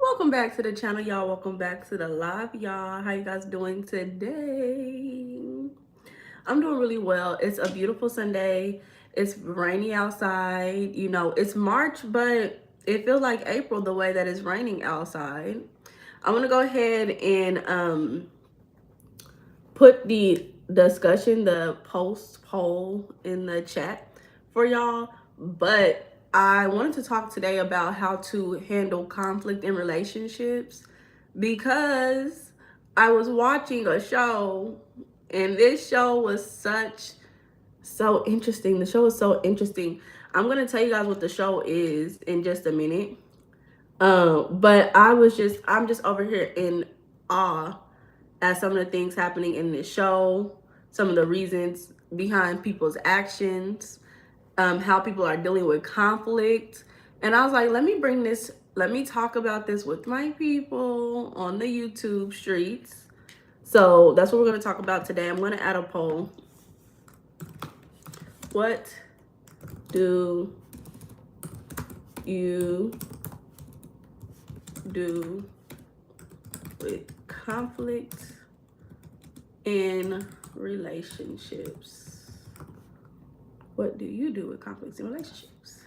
Welcome back to the channel, y'all. Welcome back to the live, y'all. How you guys doing today? I'm doing really well. It's a beautiful Sunday. It's rainy outside. You know, it's March, but it feels like April the way that it's raining outside. I'm gonna go ahead and put the discussion, the poll in the chat for y'all. But I wanted to talk today about how to handle conflict in relationships because I was watching a show and this show was so interesting. The show was so interesting. I'm gonna tell you guys what the show is in just a minute. But I'm just over here in awe at some of the things happening in this show, some of the reasons behind people's actions, how people are dealing with conflict. And I was like, let me talk about this with my people on the YouTube streets. So that's what we're going to talk about today. I'm going to add a poll. What do you do with conflict in relationships? What do you do with conflicts in relationships?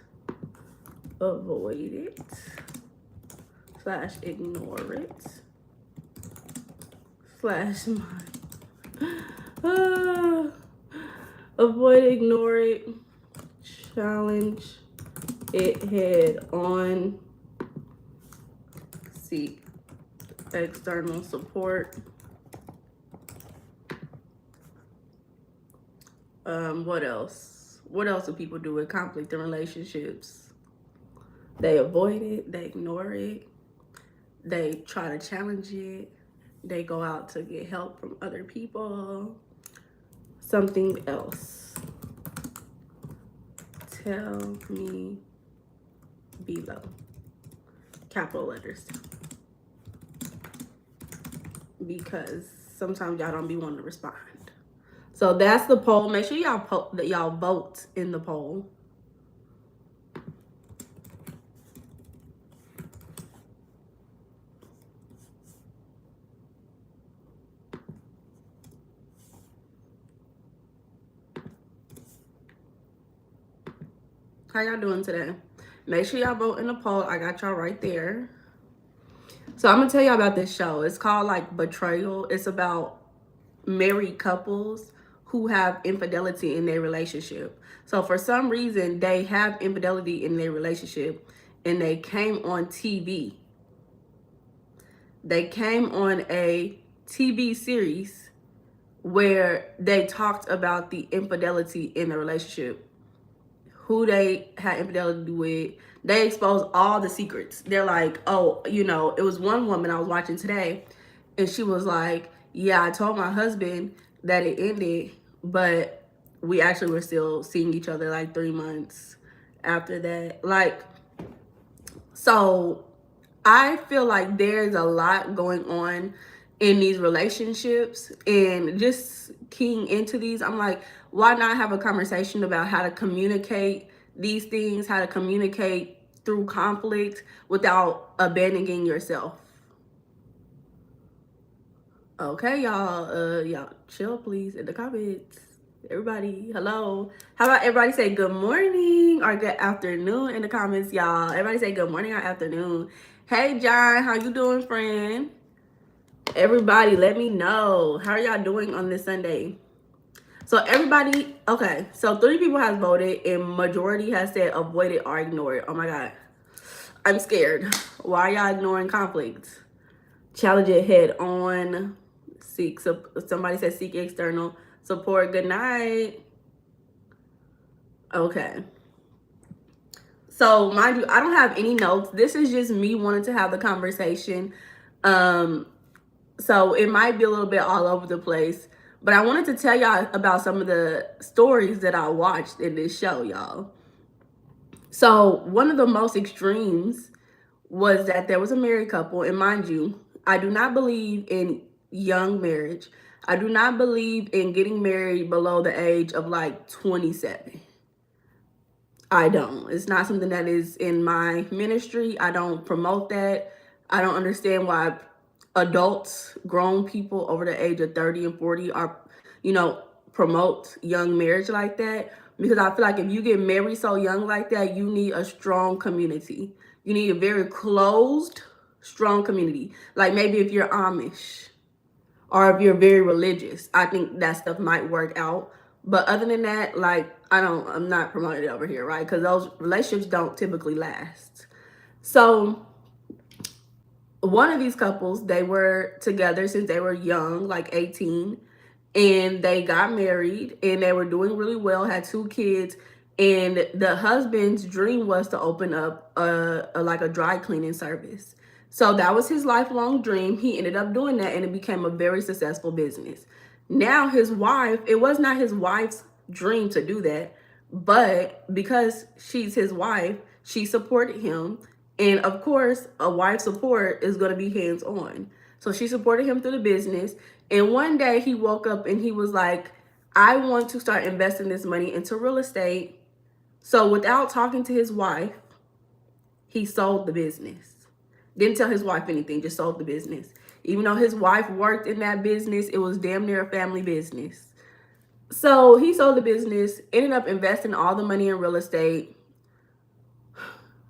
Avoid it / ignore it / mine. Avoid, ignore it, challenge it head on, seek external support. What else? What else do people do with conflict in relationships? They avoid it, they ignore it, they try to challenge it, they go out to get help from other people. Something else. Tell me below. Capital letters. Because sometimes y'all don't be wanting to respond. So that's the poll. Make sure y'all vote in the poll. How y'all doing today? Make sure y'all vote in the poll. I got y'all right there. So I'm gonna tell y'all about this show. It's called like Betrayal. It's about married couples who have infidelity in their relationship. So for some reason they have infidelity in their relationship and they came on TV. They came on a TV series where they talked about the infidelity in the relationship, who they had infidelity with. They exposed all the secrets. They're like, oh, you know, it was one woman I was watching today, and she was like, yeah, I told my husband that it ended, but we actually were still seeing each other like 3 months after that. Like, so I feel like there's a lot going on in these relationships, and just keying into these, I'm like, why not have a conversation about how to communicate these things, how to communicate through conflict without abandoning yourself? Okay, y'all chill please in the comments. Everybody, hello. How about everybody say good morning or good afternoon in the comments, y'all? Everybody say good morning or afternoon. Hey, John, how you doing, friend? Everybody, let me know. How are y'all doing on this Sunday? So everybody, okay. So 3 people has voted and majority has said avoid it or ignore it. Oh my God. I'm scared. Why are y'all ignoring conflict? Challenge it head on. Somebody said seek external support. Good night. Okay. So mind you, I don't have any notes. This is just me wanting to have the conversation. So it might be a little bit all over the place, but I wanted to tell y'all about some of the stories that I watched in this show, y'all. So one of the most extremes was that there was a married couple, and mind you, I do not believe in young marriage. I do not believe in getting married below the age of like 27. I don't. It's not something that is in my ministry. I don't promote that. I don't understand why adults, grown people over the age of 30 and 40 are, you know, promote young marriage like that. Because I feel like if you get married so young like that, you need a strong community. You need a very closed, strong community. Like maybe if you're Amish or if you're very religious, I think that stuff might work out. But other than that, like, I'm not promoting it over here, right? Because those relationships don't typically last. So one of these couples, they were together since they were young, like 18, and they got married and they were doing really well, had 2 kids, and the husband's dream was to open up a like a dry cleaning service. So that was his lifelong dream. He ended up doing that and it became a very successful business. Now his wife, it was not his wife's dream to do that, but because she's his wife, she supported him. And of course, a wife's support is going to be hands on. So she supported him through the business. And one day he woke up and he was like, I want to start investing this money into real estate. So without talking to his wife, he sold the business. Didn't tell his wife anything, just sold the business. Even though his wife worked in that business, it was damn near a family business. So he sold the business, ended up investing all the money in real estate.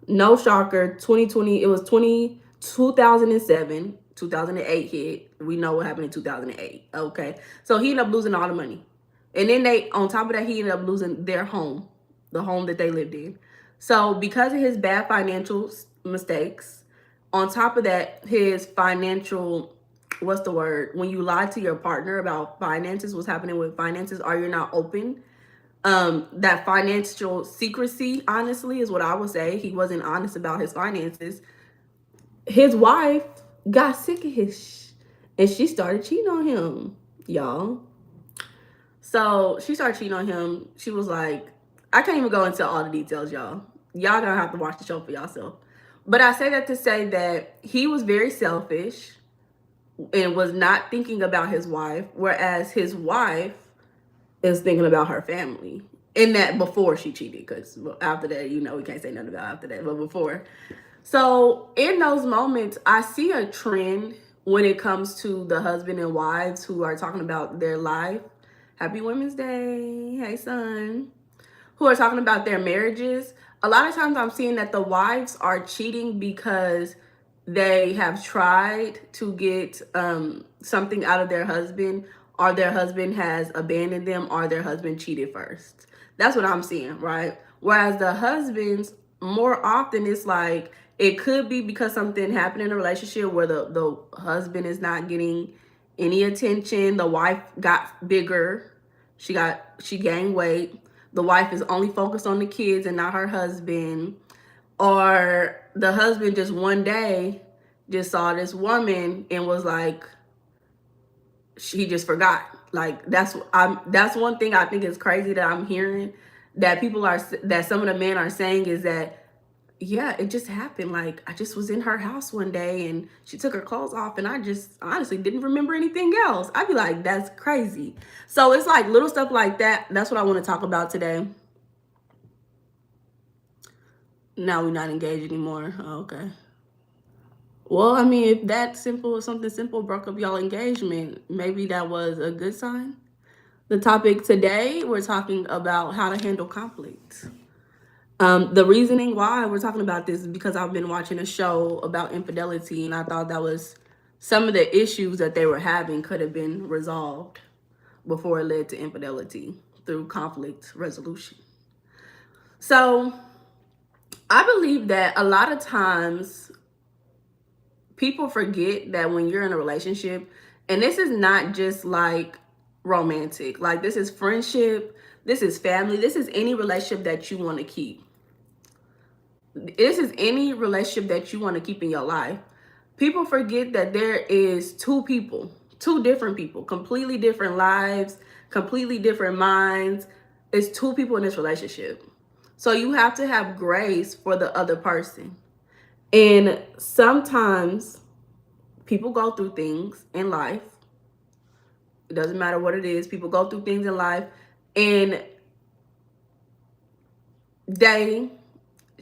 No shocker, 2020, it was 2007, 2008 hit. We know what happened in 2008. Okay. So he ended up losing all the money. And then on top of that, he ended up losing their home, the home that they lived in. So because of his bad financial mistakes, on top of that, his financial, what's the word? When you lie to your partner about finances, what's happening with finances, or you're not open, that financial secrecy, honestly, is what I would say. He wasn't honest about his finances. His wife got sick of his and she started cheating on him, y'all. So she started cheating on him. She was like, I can't even go into all the details, y'all. Y'all gonna have to watch the show for yourself. But I say that to say that he was very selfish and was not thinking about his wife, whereas his wife is thinking about her family. And that before she cheated, because after that, we can't say nothing about after that, but before. So in those moments, I see a trend when it comes to the husband and wives who are talking about their life. Happy Women's Day. Hey, son. Who are talking about their marriages. A lot of times I'm seeing that the wives are cheating because they have tried to get something out of their husband, or their husband has abandoned them, or their husband cheated first. That's what I'm seeing, right? Whereas the husbands, more often it's like, it could be because something happened in a relationship where the husband is not getting any attention. The wife got bigger. She gained weight. The wife is only focused on the kids and not her husband. Or the husband just one day just saw this woman and was like, he just forgot. Like that's one thing I think is crazy that I'm hearing, that some of the men are saying, is that, yeah, it just happened. Like, I just was in her house one day and she took her clothes off and I just honestly didn't remember anything else. I'd be like, that's crazy. So it's like little stuff like that. That's what I want to talk about today. Now we're not engaged anymore. Oh, okay. Well, I mean, if something simple broke up y'all engagement, maybe that was a good sign. The topic today, we're talking about how to handle conflict. The reasoning why we're talking about this is because I've been watching a show about infidelity, and I thought that was some of the issues that they were having could have been resolved before it led to infidelity through conflict resolution. So I believe that a lot of times people forget that when you're in a relationship, and this is not just like romantic, like this is friendship, this is family, this is any relationship that you want to keep. This is any relationship that you want to keep in your life. People forget that there is two different people, completely different lives, completely different minds. It's two people in this relationship. So you have to have grace for the other person. And sometimes people go through things in life. It doesn't matter what it is. People go through things in life and they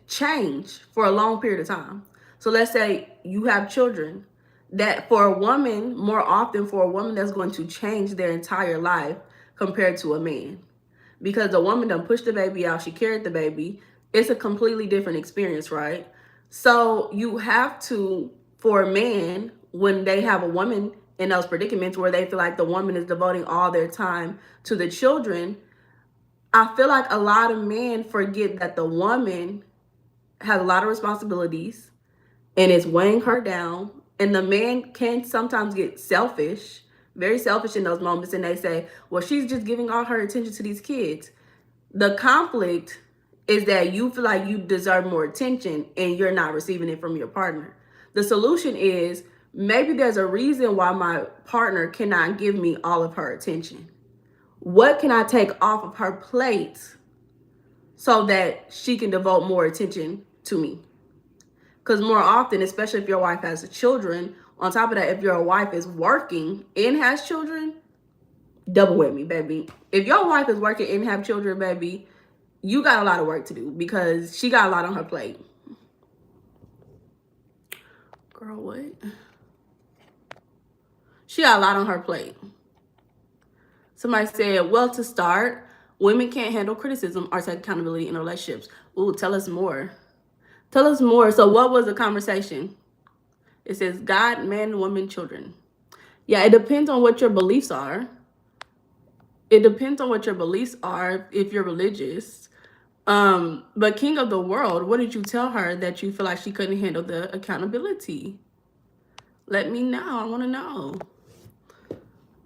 change for a long period of time. So let's say you have children. That for a woman, more often for a woman, that's going to change their entire life compared to a man. Because the woman done pushed the baby out, she carried the baby. It's a completely different experience, right? So you have to, for a man, when they have a woman in those predicaments where they feel like the woman is devoting all their time to the children, I feel like a lot of men forget that the woman has a lot of responsibilities and it's weighing her down. And the man can sometimes get selfish, very selfish in those moments. And they say, well, she's just giving all her attention to these kids. The conflict is that you feel like you deserve more attention and you're not receiving it from your partner. The solution is maybe there's a reason why my partner cannot give me all of her attention. What can I take off of her plate so that she can devote more attention to me? Because more often, especially if your wife has children, on top of that, if your wife is working and has children, double with me, baby. If your wife is working and have children, baby, you got a lot of work to do because she got a lot on her plate. Girl, what? She got a lot on her plate. Somebody said, well, to start, women can't handle criticism or take accountability in relationships. Ooh, tell us more. Tell us more. So what was the conversation? It says God, man, woman, children. Yeah, it depends on what your beliefs are. It depends on what your beliefs are if you're religious. But King of the World, what did you tell her that you feel like she couldn't handle the accountability? Let me know. I want to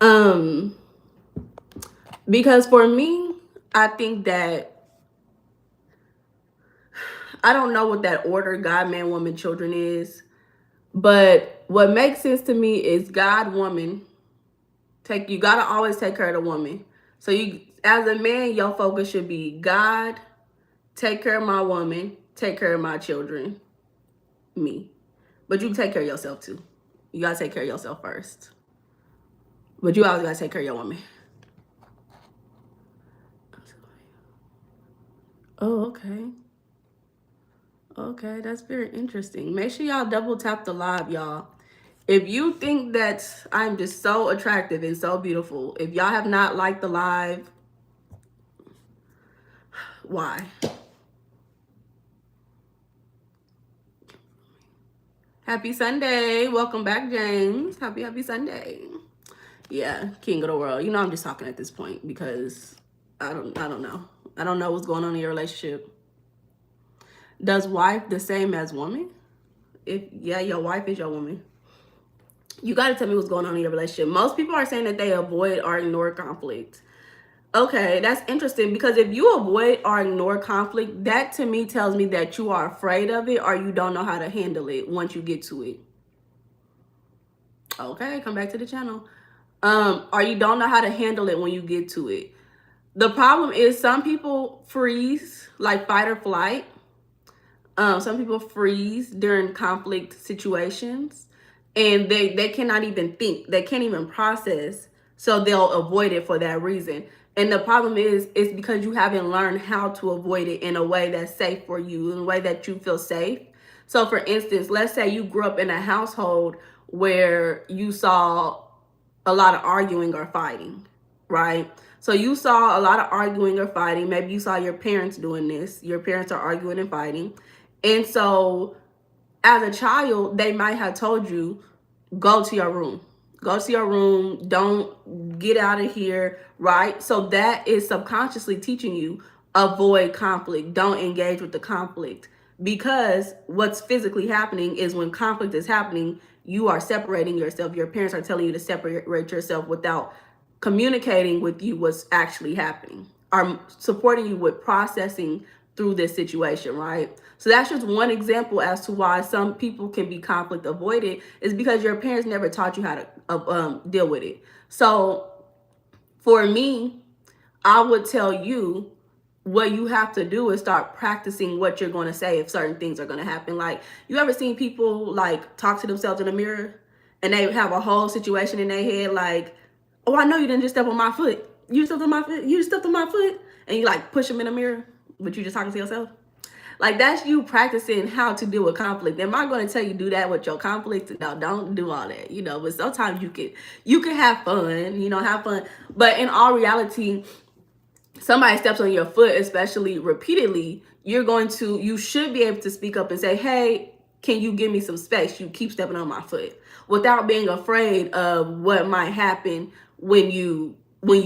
know. Because for me, I think that I don't know what that order, God, man, woman, children is. But what makes sense to me is God, woman. You gotta always take care of the woman. So you, as a man, your focus should be God, take care of my woman, take care of my children, me. But you take care of yourself too. You gotta take care of yourself first. But you always gotta take care of your woman. Oh, okay. Okay, that's very interesting. Make sure y'all double tap the live, y'all. If you think that I'm just so attractive and so beautiful, if y'all have not liked the live, why? Happy Sunday. Welcome back, James. Happy Sunday. Yeah, King of the World. You know I'm just talking at this point because I don't know. I don't know what's going on in your relationship. Does wife the same as woman? If yeah, your wife is your woman. You got to tell me what's going on in your relationship. Most people are saying that they avoid or ignore conflict. Okay, that's interesting because if you avoid or ignore conflict, that to me tells me that you are afraid of it or you don't know how to handle it once you get to it. Okay, come back to the channel. Or you don't know how to handle it when you get to it. The problem is some people freeze, like fight or flight. Some people freeze during conflict situations and they cannot even think. They can't even process. So they'll avoid it for that reason. And the problem is, it's because you haven't learned how to avoid it in a way that's safe for you, in a way that you feel safe. So for instance, let's say you grew up in a household where you saw a lot of arguing or fighting, right? So you saw a lot of arguing or fighting. Maybe you saw your parents doing this. Your parents are arguing and fighting. And so as a child, they might have told you, go to your room. Go to your room. Don't get out of here, right? So that is subconsciously teaching you, avoid conflict. Don't engage with the conflict. Because what's physically happening is when conflict is happening, you are separating yourself. Your parents are telling you to separate yourself without communicating with you what's actually happening, or supporting you with processing through this situation, right? So that's just one example as to why some people can be conflict avoided, is because your parents never taught you how to deal with it. So for me, I would tell you what you have to do is start practicing what you're going to say if certain things are going to happen. Like, you ever seen people like talk to themselves in the mirror and they have a whole situation in their head like, oh, I know you didn't just step on my foot. You stepped on my foot. You stepped on my foot. And you like push them in the mirror, but you just talking to yourself. Like, that's you practicing how to deal with conflict. Am I going to tell you do that with your conflict? No, don't do all that, but sometimes you can have fun, have fun. But in all reality, somebody steps on your foot, especially repeatedly, you should be able to speak up and say, hey, can you give me some space? You keep stepping on my foot, without being afraid of what might happen when you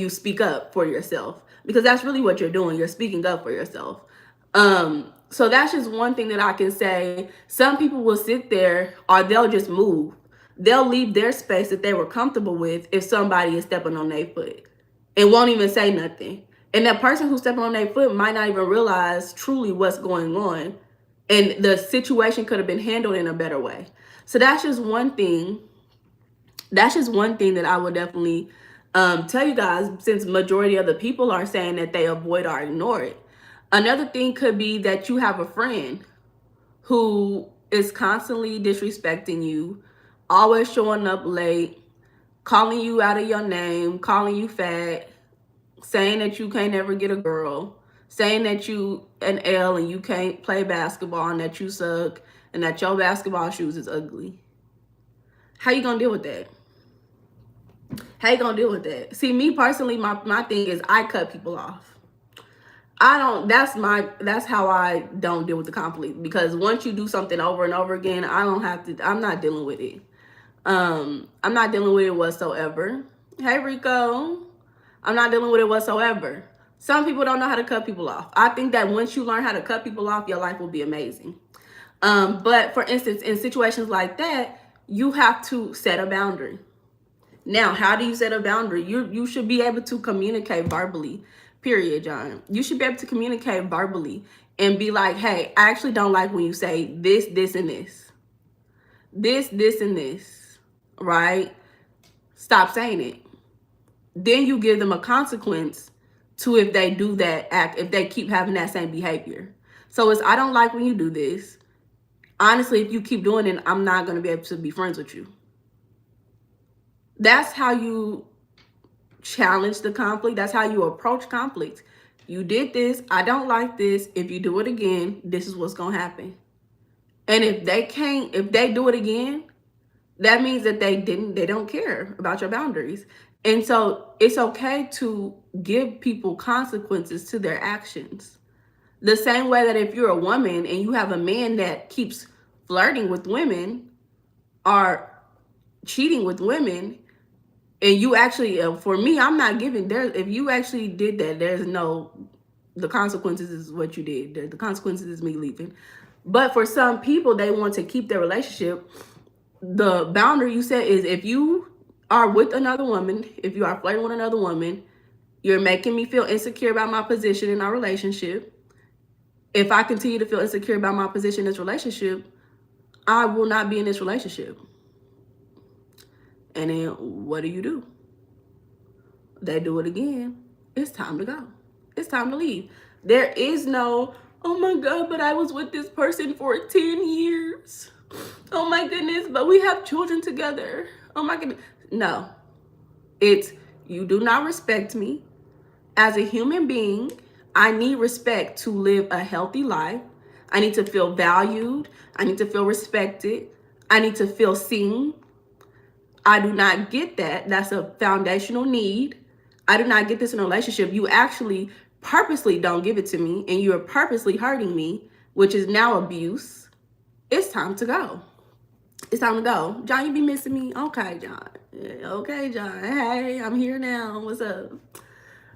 speak up for yourself, because that's really what you're doing. You're speaking up for yourself. So that's just one thing that I can say. Some people will sit there, or they'll just move. They'll leave their space that they were comfortable with if somebody is stepping on their foot, and won't even say nothing. And that person who's stepping on their foot might not even realize truly what's going on. And the situation could have been handled in a better way. So that's just one thing. That's just one thing that I would definitely tell you guys, since majority of the people are saying that they avoid or ignore it. Another thing could be that you have a friend who is constantly disrespecting you, always showing up late, calling you out of your name, calling you fat, saying that you can't ever get a girl, saying that you an L and you can't play basketball and that you suck and that your basketball shoes is ugly. How you gonna deal with that? How you gonna deal with that? See, me personally, my thing is I cut people off. That's how I don't deal with the conflict, because once you do something over and over again, I'm not dealing with it. I'm not dealing with it whatsoever. Hey, Rico. I'm not dealing with it whatsoever. Some people don't know how to cut people off. I think that once you learn how to cut people off, your life will be amazing. But for instance, in situations like that, you have to set a boundary. Now, how do you set a boundary? You should be able to communicate verbally, period, John. You should be able to communicate verbally and be like, hey, I actually don't like when you say this, this, and this. This, and this, right? Stop saying it. Then you give them a consequence to if they do that act, if they keep having that same behavior. So it's, I don't like when you do this. Honestly, if you keep doing it, I'm not going to be able to be friends with you. That's how you challenge the conflict. That's how you approach conflict. You did this. I don't like this. If you do it again, this is what's going to happen. And if they do it again, that means that they don't care about your boundaries. And so it's okay to give people consequences to their actions. The same way that if you're a woman and you have a man that keeps flirting with women or cheating with women, and you actually, for me, I'm not giving there. If you actually did that, the consequences is what you did. The consequences is me leaving. But for some people, they want to keep their relationship. The boundary you set is, if you are with another woman, if you are flirting with another woman, you're making me feel insecure about my position in our relationship. If I continue to feel insecure about my position in this relationship, I will not be in this relationship. And then what do? They do it again. It's time to go. It's time to leave. There is no, oh my God, but I was with this person for 10 years. Oh my goodness, but we have children together. Oh my goodness. No, it's, you do not respect me as a human being. I need respect to live a healthy life. I need to feel valued. I need to feel respected. I need to feel seen. I do not get that. That's a foundational need. I do not get this in a relationship. You actually purposely don't give it to me, and you're purposely hurting me, which is now abuse. It's time to go. It's time to go. John, you be missing me? Okay, John. Okay, John. Hey, I'm here now. What's up?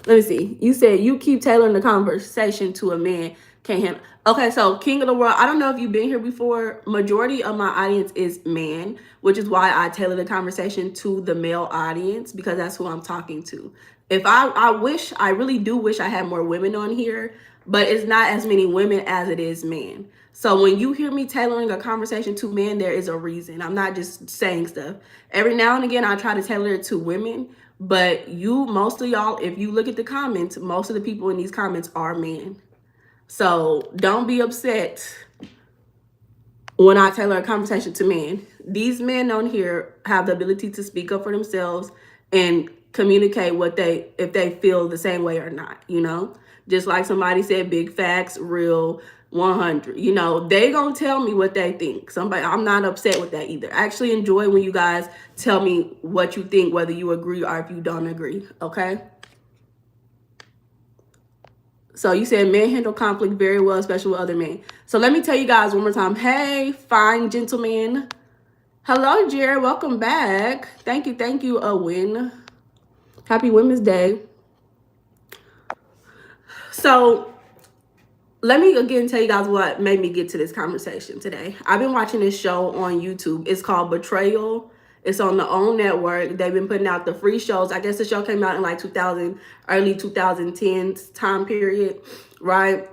Let me see. You said you keep tailoring the conversation to a man can't handle. Okay, so King of the World, I don't know if you've been here before. Majority of my audience is man, which is why I tailor the conversation to the male audience, because that's who I'm talking to. If I really do wish I had more women on here, but it's not as many women as it is men. So when you hear me tailoring a conversation to men, there is a reason. I'm not just saying stuff. Every now and again, I try to tailor it to women, but most of y'all, if you look at the comments, most of the people in these comments are men. So don't be upset when I tailor a conversation to men. These men on here have the ability to speak up for themselves and communicate if they feel the same way or not, Just like somebody said, big facts, real. 100. You know, they gonna tell me what they think. Somebody, I'm not upset with that either. I actually enjoy when you guys tell me what you think, whether you agree or if you don't agree. Okay. So you said men handle conflict very well, especially with other men. So let me tell you guys one more time. Hey, fine gentlemen. Hello, Jared. Welcome back. Thank you, Owen. Happy Women's Day. So let me again tell you guys what made me get to this conversation today. I've been watching this show on YouTube. It's called Betrayal. It's on the OWN network. They've been putting out the free shows. I guess the show came out in like 2000, early 2010s time period, right?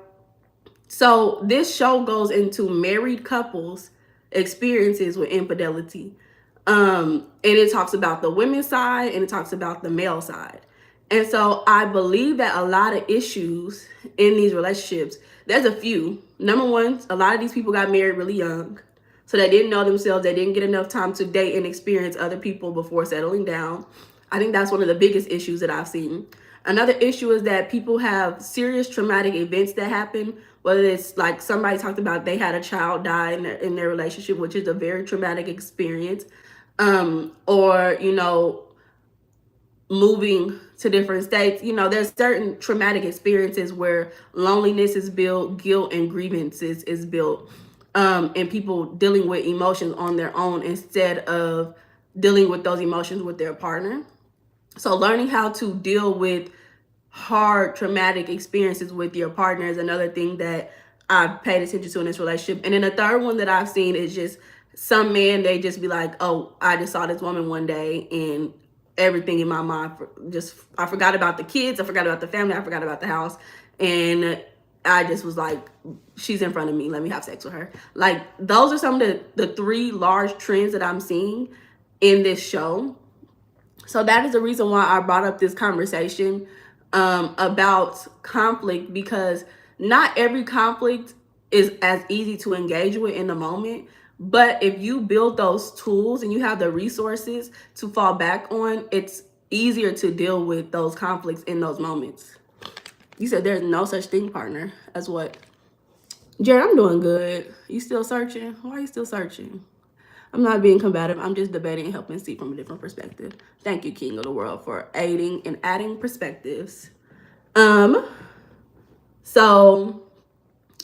So this show goes into married couples' experiences with infidelity. And it talks about the women's side and it talks about the male side. And so I believe that a lot of issues in these relationships, there's a few. Number one, a lot of these people got married really young. So they didn't know themselves. They didn't get enough time to date and experience other people before settling down. I think that's one of the biggest issues that I've seen. Another issue is that people have serious traumatic events that happen, whether it's like somebody talked about they had a child die in their relationship, which is a very traumatic experience. Or, you know, moving to different states. You know, there's certain traumatic experiences where loneliness is built, guilt and grievances is built, and people dealing with emotions on their own instead of dealing with those emotions with their partner. So learning how to deal with hard traumatic experiences with your partner is another thing that I've paid attention to in this relationship. And then the third one that I've seen is just some men, they just be like, oh, I just saw this woman one day and everything in my mind just, I forgot about the kids, I forgot about the family, I forgot about the house, and I just was like, she's in front of me, let me have sex with her. Like, those are some of the three large trends that I'm seeing in this show. So that is the reason why I brought up this conversation about conflict, because not every conflict is as easy to engage with in the moment. But if you build those tools and you have the resources to fall back on, it's easier to deal with those conflicts in those moments. You said there's no such thing, partner, as what? Jared, I'm doing good. You still searching? Why are you still searching? I'm not being combative. I'm just debating and helping see from a different perspective. Thank you, King of the World, for aiding and adding perspectives. So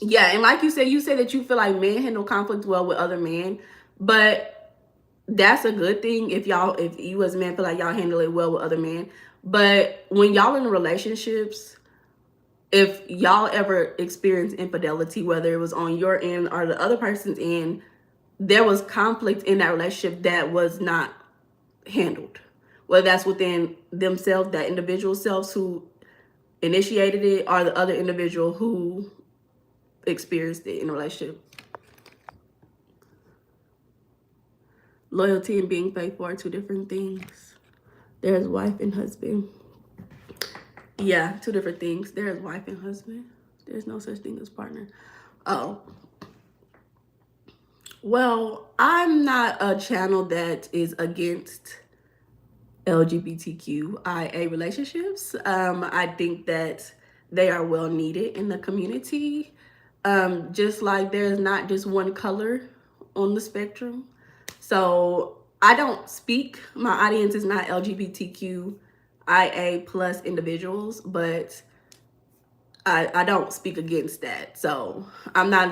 yeah, and like you said that you feel like men handle conflict well with other men, but that's a good thing if you as men feel like y'all handle it well with other men. But when y'all in relationships, if y'all ever experience infidelity, whether it was on your end or the other person's end, there was conflict in that relationship that was not handled. Whether that's within themselves, that individual selves who initiated it, or the other individual who experienced it in a relationship. Loyalty and being faithful are two different things. There's wife and husband. Yeah, two different things. There's wife and husband. There's no such thing as partner. Oh. Well, I'm not a channel that is against LGBTQIA relationships. I think that they are well needed in the community. Just like there's not just one color on the spectrum. So I don't speak, my audience is not LGBTQIA plus individuals, but I don't speak against that. So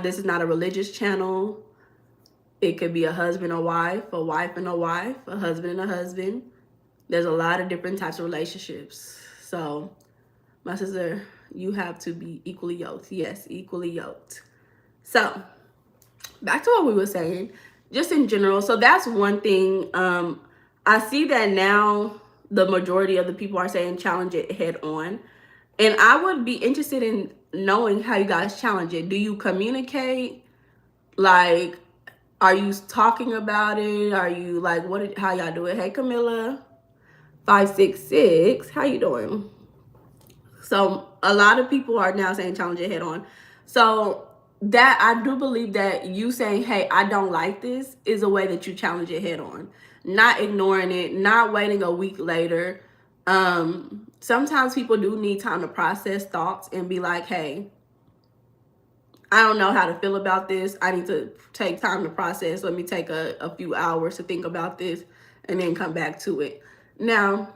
this is not a religious channel. It could be a husband or wife, a wife and a wife, a husband and a husband. There's a lot of different types of relationships. So my sister, you have to be equally yoked. Yes, equally yoked. So back to what we were saying, just in general. So that's one thing. I see that now the majority of the people are saying challenge it head on. And I would be interested in knowing how you guys challenge it. Do you communicate? Like, are you talking about it? Are you like, how y'all do it? Hey, Camilla, 566, how you doing? So a lot of people are now saying challenge it head on. So that, I do believe that you saying, hey, I don't like this, is a way that you challenge it head on. Not ignoring it, not waiting a week later. Sometimes people do need time to process thoughts and be like, hey, I don't know how to feel about this. I need to take time to process. Let me take a few hours to think about this and then come back to it. Now,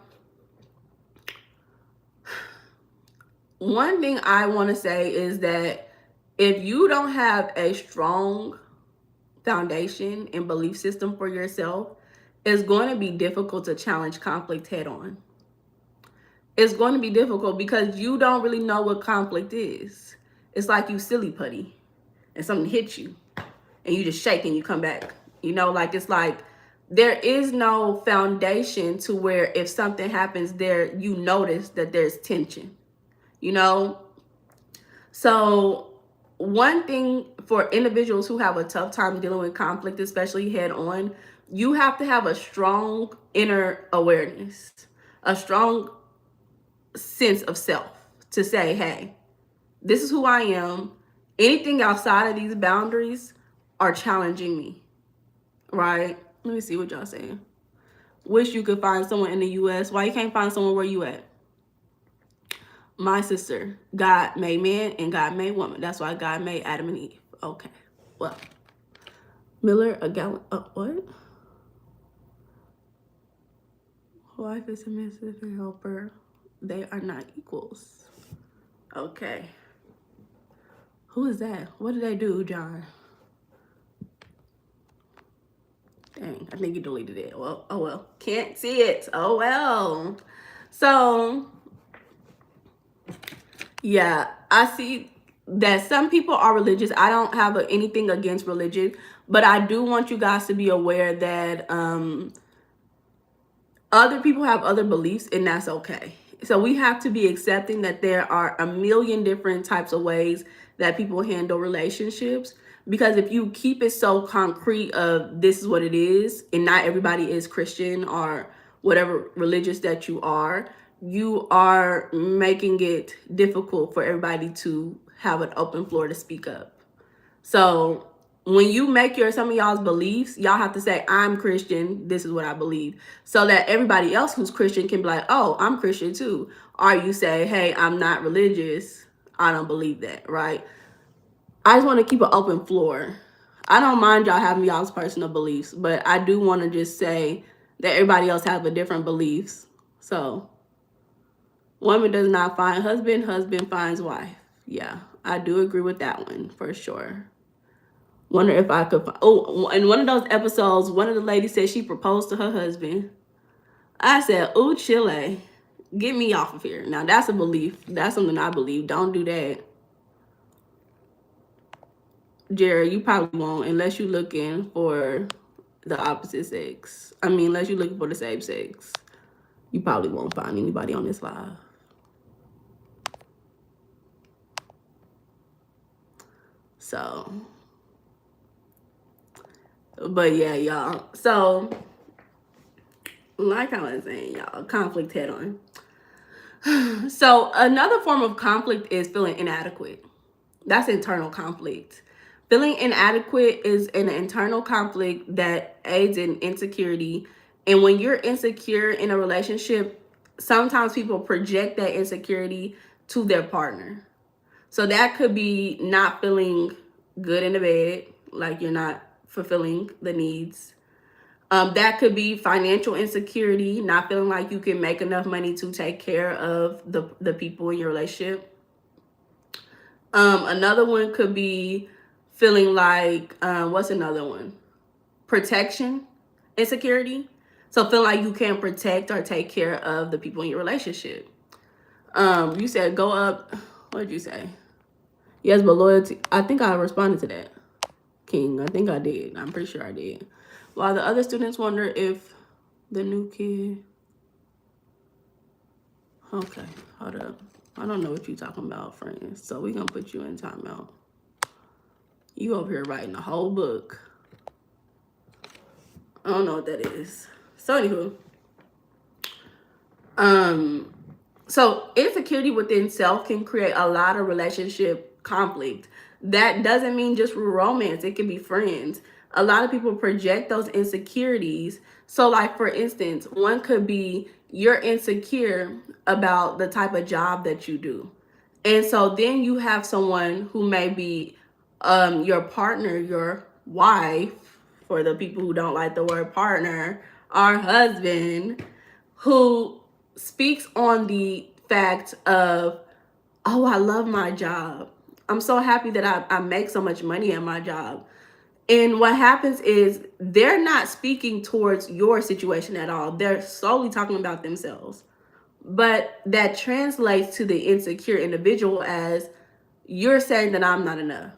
one thing I want to say is that if you don't have a strong foundation and belief system for yourself, it's going to be difficult to challenge conflict head on. It's going to be difficult because you don't really know what conflict is. It's like you silly putty and something hits you and you just shake and you come back. You know, like it's like there is no foundation to where if something happens there, you notice that there's tension, you know? So one thing for individuals who have a tough time dealing with conflict, especially head on, you have to have a strong inner awareness, a strong sense of self to say, hey, this is who I am. Anything outside of these boundaries are challenging me, right? Let me see what y'all saying. Wish you could find someone in the U.S. Why you can't find someone where you at? My sister, God made man and God made woman. That's why God made Adam and Eve. Okay, well, Miller, a gallon, what? Wife is submissive and helper. They are not equals. Okay. Who is that? What did they do, John? Dang, I think you deleted it. Well, oh well. Can't see it. Oh well. So, yeah, I see that some people are religious. I don't have anything against religion, but I do want you guys to be aware that other people have other beliefs, and that's okay. So we have to be accepting that there are a million different types of ways that people handle relationships. Because if you keep it so concrete of this is what it is, and not everybody is Christian or whatever religious that you are making it difficult for everybody to have an open floor to speak up. So when you make some of y'all's beliefs, y'all have to say, I'm Christian, this is what I believe. So that everybody else who's Christian can be like, oh, I'm Christian too. Or you say, hey, I'm not religious, I don't believe that, right? I just want to keep an open floor. I don't mind y'all having y'all's personal beliefs, but I do want to just say that everybody else have a different beliefs. So woman does not find husband, husband finds wife. Yeah, I do agree with that one for sure. Wonder if I could. Oh, in one of those episodes, one of the ladies said she proposed to her husband. I said, "Ooh, Chile, get me off of here." Now that's a belief. That's something I believe. Don't do that, Jerry. You probably won't unless you're looking for the opposite sex. I mean, unless you're looking for the same sex, you probably won't find anybody on this live. So, but yeah, y'all. So, like I was saying, y'all, conflict head on. So another form of conflict is feeling inadequate. That's internal conflict. Feeling inadequate is an internal conflict that aids in insecurity. And when you're insecure in a relationship, sometimes people project that insecurity to their partner. So that could be not feeling good in the bed, like you're not fulfilling the needs. That could be financial insecurity, not feeling like you can make enough money to take care of the people in your relationship. Another one could be feeling like, what's another one? Protection insecurity. So feeling like you can't protect or take care of the people in your relationship. You said go up. What did you say? Yes, but loyalty. I think I responded to that, King. I think I did. I'm pretty sure I did. While the other students wonder if the new kid. Okay, hold up. I don't know what you're talking about, friends. So we're going to put you in timeout. You over here writing a whole book. I don't know what that is. So anywho, so insecurity within self can create a lot of relationship conflict. That doesn't mean just romance. It can be friends. A lot of people project those insecurities. So like, for instance, one could be you're insecure about the type of job that you do. And so then you have someone who may be your partner, your wife, for the people who don't like the word partner, our husband, who speaks on the fact of, oh, I love my job. I'm so happy that I make so much money at my job. And what happens is they're not speaking towards your situation at all. They're solely talking about themselves. But that translates to the insecure individual as, you're saying that I'm not enough.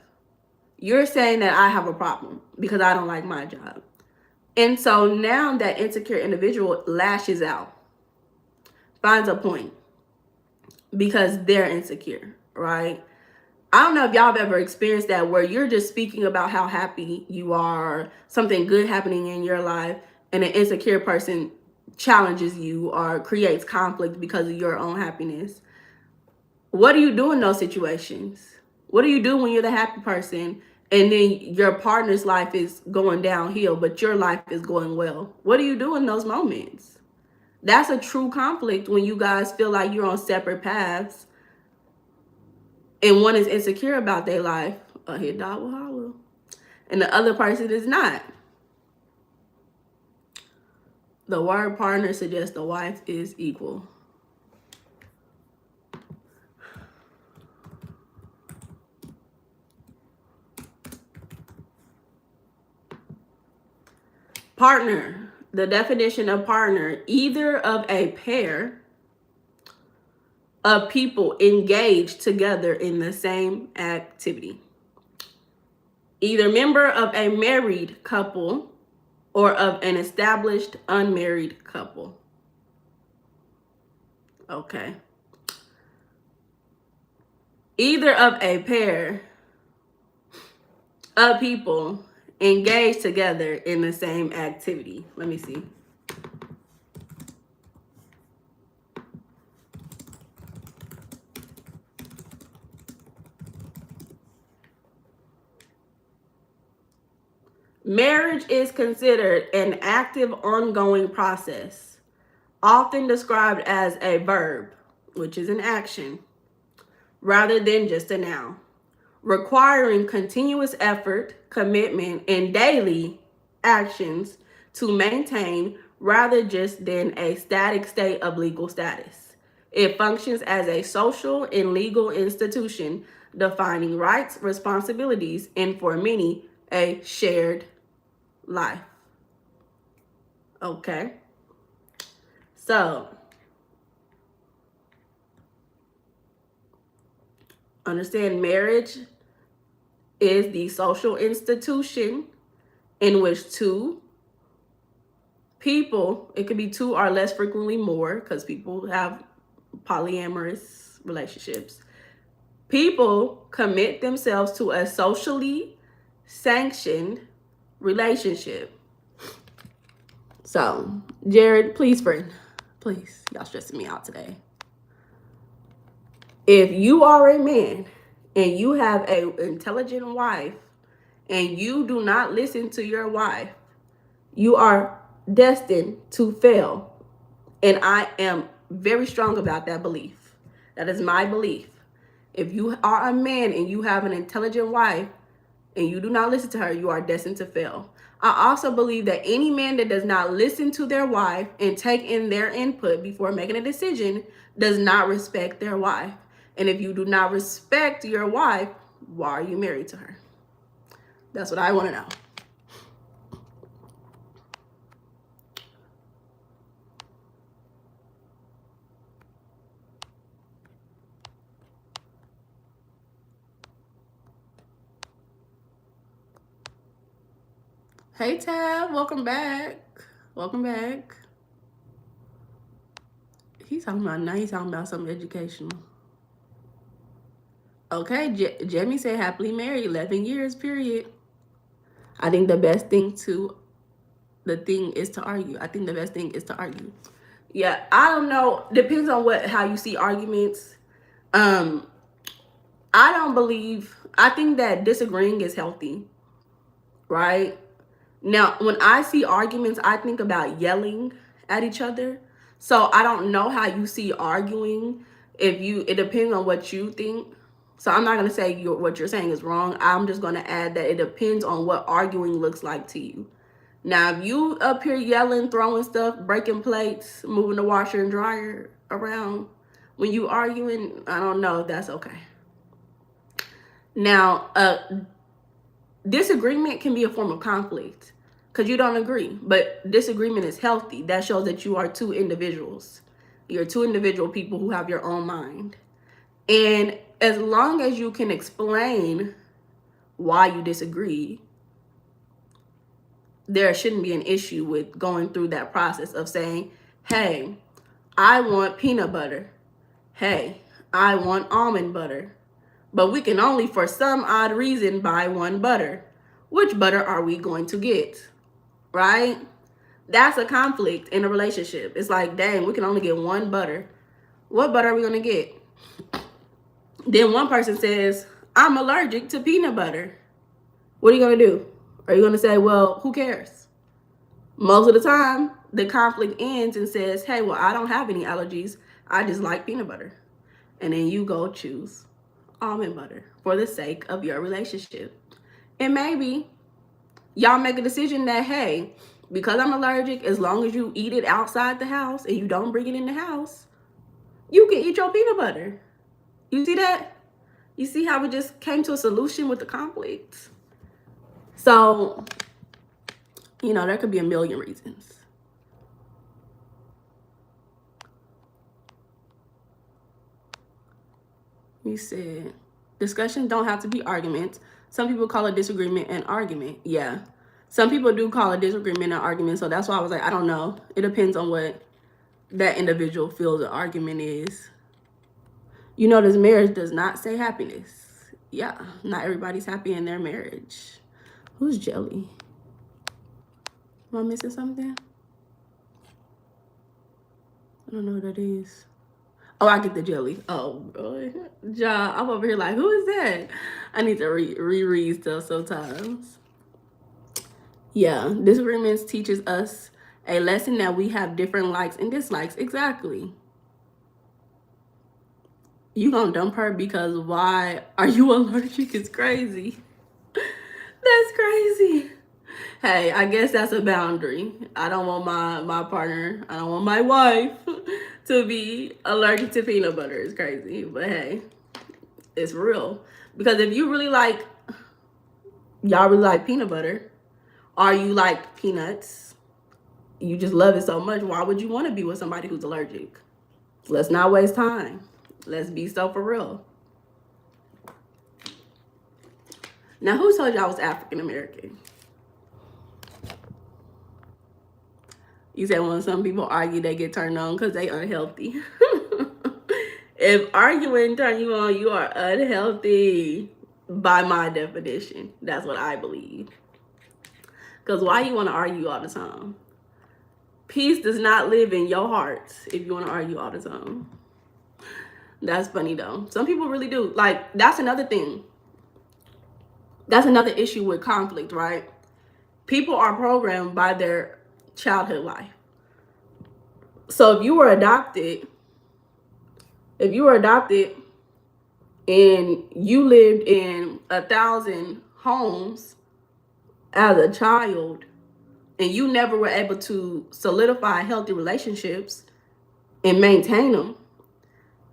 You're saying that I have a problem because I don't like my job. And so now that insecure individual lashes out, finds a point because they're insecure, right? I don't know if y'all have ever experienced that, where you're just speaking about how happy you are, something good happening in your life, and an insecure person challenges you or creates conflict because of your own happiness. What do you do in those situations? What do you do when you're the happy person and then your partner's life is going downhill, but your life is going well? What do you do in those moments? That's a true conflict, when you guys feel like you're on separate paths and one is insecure about their life, a hit dog will holler, and the other person is not. The word partner suggests the wife is equal. Partner, the definition of partner, either of a pair of people engaged together in the same activity. Either member of a married couple or of an established unmarried couple. Okay. Either of a pair of people engaged together in the same activity. Let me see. Marriage is considered an active, ongoing process, often described as a verb, which is an action, rather than just a noun, requiring continuous effort, commitment, and daily actions to maintain, rather just than a static state of legal status. It functions as a social and legal institution, defining rights, responsibilities, and for many, a shared life. Okay. So, understand marriage is the social institution in which two people, it could be two or less, frequently more, because people have polyamorous relationships. People commit themselves to a socially sanctioned relationship. So, Jared, please, friend, please, y'all stressing me out today. If you are a man and you have an intelligent wife and you do not listen to your wife, you are destined to fail. And I am very strong about that belief. That is my belief. If you are a man and you have an intelligent wife and you do not listen to her, you are destined to fail. I also believe that any man that does not listen to their wife and take in their input before making a decision does not respect their wife. And if you do not respect your wife, why are you married to her? That's what I want to know. Hey Tab, welcome back. Welcome back. He's talking about something educational. Okay, Jamie said happily married, 11 years, period. I think the best thing is to argue. I think the best thing is to argue. Yeah, I don't know. Depends on how you see arguments. I think that disagreeing is healthy, right? Now, when I see arguments, I think about yelling at each other. So I don't know how you see arguing. It depends on what you think. So I'm not going to say what you're saying is wrong. I'm just going to add that it depends on what arguing looks like to you. Now, if you up here yelling, throwing stuff, breaking plates, moving the washer and dryer around when you arguing, I don't know if that's okay. Now, disagreement can be a form of conflict because you don't agree, but disagreement is healthy. That shows that you are two individuals. You're two individual people who have your own mind. And as long as you can explain why you disagree, there shouldn't be an issue with going through that process of saying, hey, I want peanut butter. Hey, I want almond butter. But we can only, for some odd reason, buy one butter. Which butter are we going to get? Right? That's a conflict in a relationship. It's like, dang, we can only get one butter. What butter are we going to get? Then one person says, I'm allergic to peanut butter. What are you going to do? Are you going to say, well, who cares? Most of the time, the conflict ends and says, hey, well, I don't have any allergies. I just like peanut butter. And then you go choose almond butter for the sake of your relationship. And maybe y'all make a decision that, hey, because I'm allergic, as long as you eat it outside the house and you don't bring it in the house, you can eat your peanut butter. You see that? You see how we just came to a solution with the conflict? So, there could be a million reasons. You said, discussions don't have to be arguments. Some people call a disagreement an argument. Yeah. Some people do call a disagreement an argument. So that's why I was like, I don't know. It depends on what that individual feels an argument is. This marriage does not say happiness. Yeah. Not everybody's happy in their marriage. Who's Jelly? Am I missing something? I don't know what that is. Oh, I get the jelly. Oh, boy. Ja, I'm over here like, who is that? I need to reread stuff sometimes. Yeah, disagreements teaches us a lesson that we have different likes and dislikes. Exactly. You gonna dump her because why are you allergic? It's crazy. That's crazy. Hey, I guess that's a boundary. I don't want my partner, I don't want my wife to be allergic to peanut butter. It's crazy. But hey, it's real. Because if you really y'all really like peanut butter, or you like peanuts, you just love it so much, why would you want to be with somebody who's allergic? Let's not waste time. Let's be so for real. Now, who told you I was African American? You said when some people argue, they get turned on because they unhealthy. If arguing turn you on, you are unhealthy by my definition. That's what I believe. Because why you want to argue all the time? Peace does not live in your heart if you want to argue all the time. That's funny though. Some people really do. Like, that's another thing. That's another issue with conflict, right? People are programmed by their childhood life. So if you were adopted and you lived in 1,000 homes as a child and you never were able to solidify healthy relationships and maintain them,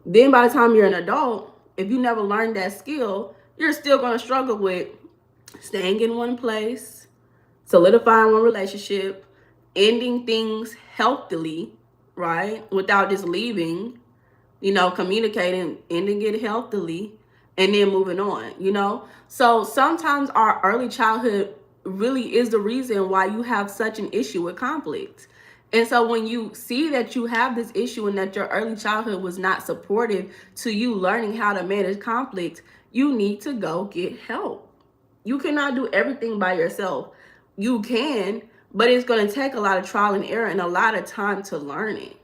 then by the time you're an adult, if you never learned that skill, you're still going to struggle with staying in one place, solidifying one relationship, ending things healthily, right? Without just leaving, communicating, ending it healthily, and then moving on. So sometimes our early childhood really is the reason why you have such an issue with conflict. And so when you see that you have this issue and that your early childhood was not supportive to you learning how to manage conflict, you need to go get help. You cannot do everything by yourself. You can, but it's going to take a lot of trial and error and a lot of time to learn it.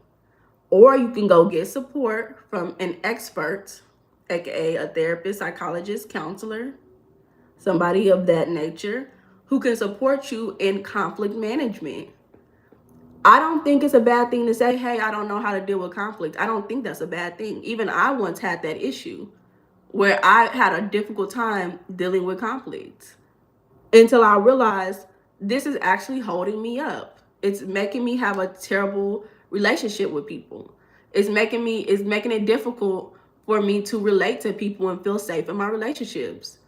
Or you can go get support from an expert, aka a therapist, psychologist, counselor, somebody of that nature who can support you in conflict management. I don't think it's a bad thing to say, hey, I don't know how to deal with conflict. I don't think that's a bad thing. Even I once had that issue. where I had a difficult time dealing with conflict until I realized this is actually holding me up. It's making me have a terrible relationship with people. It's making it difficult for me to relate to people and feel safe in my relationships.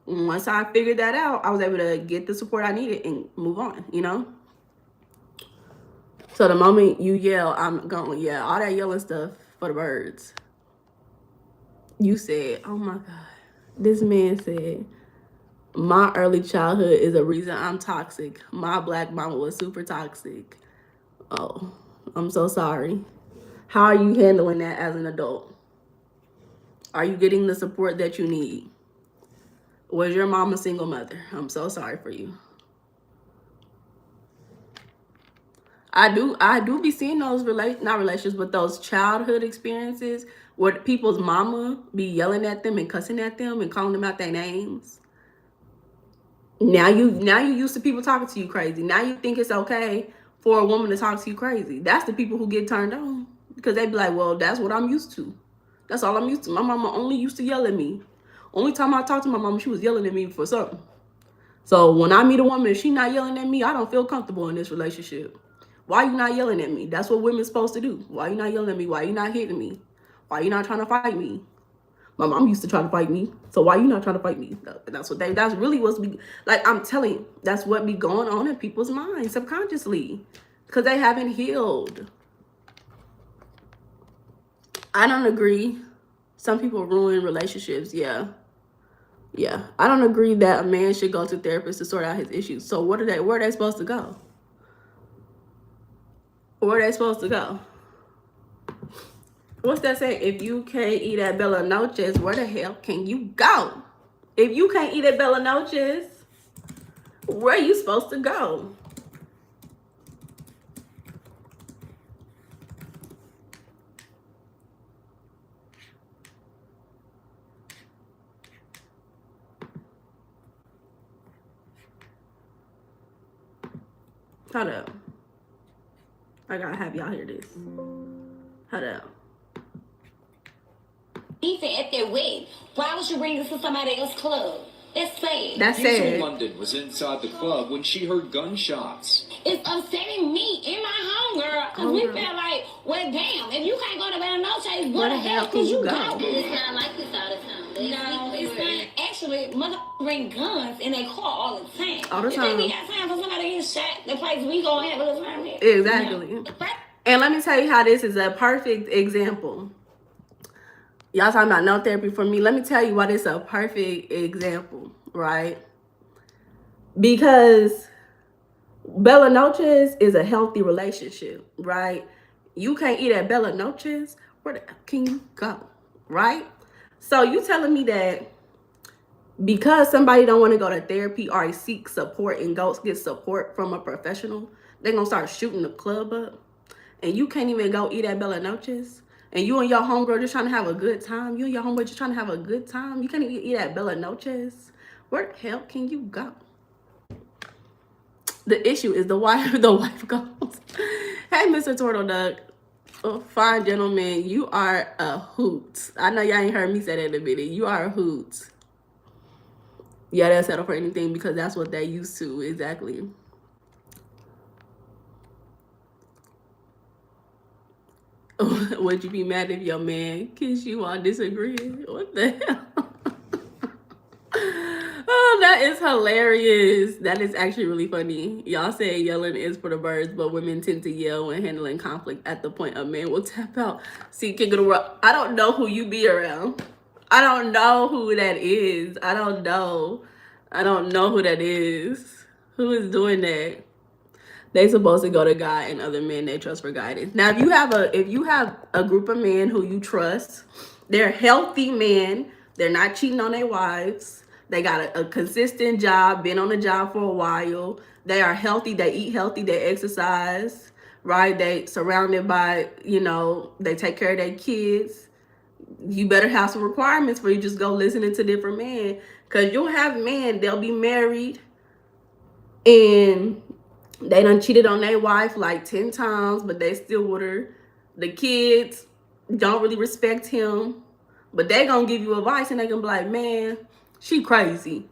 Once I figured that out, I was able to get the support I needed and move on, you know? So the moment you yell, I'm going, yeah, all that yelling stuff for the birds. You said, oh my God. This man said, my early childhood is a reason I'm toxic. My black mama was super toxic. Oh, I'm so sorry. How are you handling that as an adult? Are you getting the support that you need? Was your mom a single mother? I'm so sorry for you. I do be seeing those not relationships, but those childhood experiences where people's mama be yelling at them and cussing at them and calling them out their names. Now you used to people talking to you crazy. Now you think it's okay for a woman to talk to you crazy. That's the people who get turned on because they be like, well, that's what I'm used to. That's all I'm used to. My mama only used to yell at me. Only time I talked to my mama, she was yelling at me for something. So when I meet a woman and she not yelling at me, I don't feel comfortable in this relationship. Why you not yelling at me? That's what women's supposed to do. Why you not yelling at me? Why you not hitting me? Why you not trying to fight me? My mom used to try to fight me. So why you not trying to fight me? That's really what's be like. I'm telling you, that's what be going on in people's minds subconsciously because they haven't healed. I don't agree. Some people ruin relationships. Yeah. I don't agree that a man should go to therapists to sort out his issues. So where are they supposed to go? Where are they supposed to go? What's that saying? If you can't eat at Bella Noches, where the hell can you go? If you can't eat at Bella Noches, where are you supposed to go? Hold up. I gotta have y'all hear this. Hold up. He said at their wedding, why would you bring this to somebody else's club? That's sad. That's Hazel sad. London was inside the club when she heard gunshots. It's upsetting me and my homegirl because we felt like, well, damn, if you can't go to Bella Noches, where the hell could you go? It's not like this all the time. No, it's not. Actually, motherfuckers bring guns in their car all the time. All the You time. think we got time for somebody to get shot? The place we go and have a good time at? Exactly. No. And let me tell you how this is a perfect example. Y'all talking about no therapy for me. Let me tell you why this is a perfect example, right? Because Bella Noches is a healthy relationship, right? You can't eat at Bella Noches, where the hell can you go, right? So you telling me that because somebody don't want to go to therapy or seek support and go get support from a professional, they're going to start shooting the club up, and you can't even go eat at Bella Noches? And you and your homegirl just trying to have a good time. You and your homeboy just trying to have a good time. You can't even eat at Bella Noches. Where the hell can you go? The issue is the wife goes, hey, Mr. Turtle Duck, fine gentleman, you are a hoot. I know y'all ain't heard me say that in a minute. You are a hoot. Yeah, they'll settle for anything because that's what they used to. Exactly. Would you be mad if your man kissed you while disagreeing? What the hell? Oh, that is hilarious. That is actually really funny. Y'all say yelling is for the birds, but women tend to yell when handling conflict at the point a man will tap out. See, King of the World, I don't know who you be around. I don't know who that is. I don't know who that is. Who is doing that? They supposed to go to God and other men they trust for guidance. Now, if you have a group of men who you trust, they're healthy men. They're not cheating on their wives. They got a consistent job, been on the job for a while. They are healthy. They eat healthy. They exercise, right? They surrounded by, they take care of their kids. You better have some requirements for you just go listening to different men. Because you'll have men, they'll be married and they done cheated on their wife like 10 times, but they still with her. The kids don't really respect him. But they gonna give you advice and they gonna be like, man, she crazy.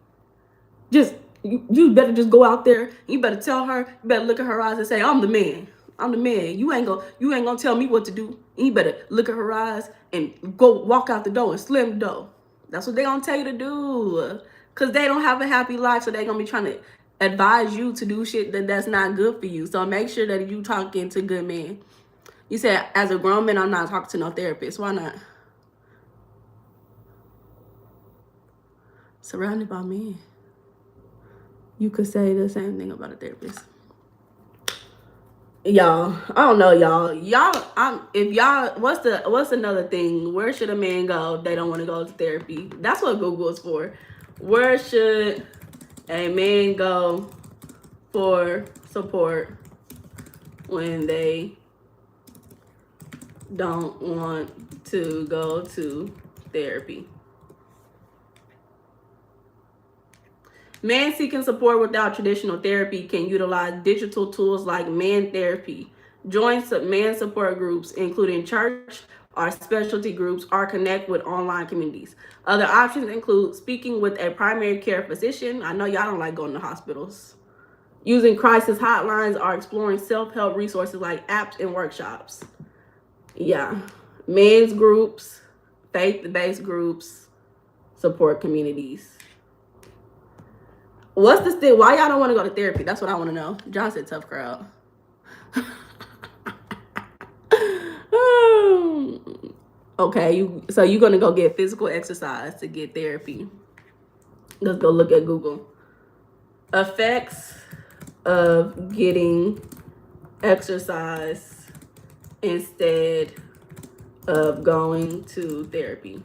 Just you better just go out there. You better tell her. You better look at her eyes and say, I'm the man. I'm the man. You ain't gonna tell me what to do. You better look at her eyes and go walk out the door and slam the door. That's what they gonna tell you to do. Cause they don't have a happy life, so they gonna be trying to advise you to do shit that's not good for you. So make sure that you talking to good men. You said, as a grown man, I'm not talking to no therapist. Why not? Surrounded by men. You could say the same thing about a therapist. Y'all, I don't know, what's another thing? Where should a man go? They don't want to go to therapy. That's what Google is for. Where should a man go for support when they don't want to go to therapy? Men seeking support without traditional therapy can utilize digital tools like man therapy. Join man support groups, including church or specialty groups, or connect with online communities. Other options include speaking with a primary care physician. I know y'all don't like going to hospitals. Using crisis hotlines or exploring self-help resources like apps and workshops. Yeah. Men's groups, faith-based groups, support communities. What's the thing? Why y'all don't want to go to therapy? That's what I want to know. John said tough crowd. Okay, so you're gonna go get physical exercise to get therapy. Let's go look at Google. Effects of getting exercise instead of going to therapy.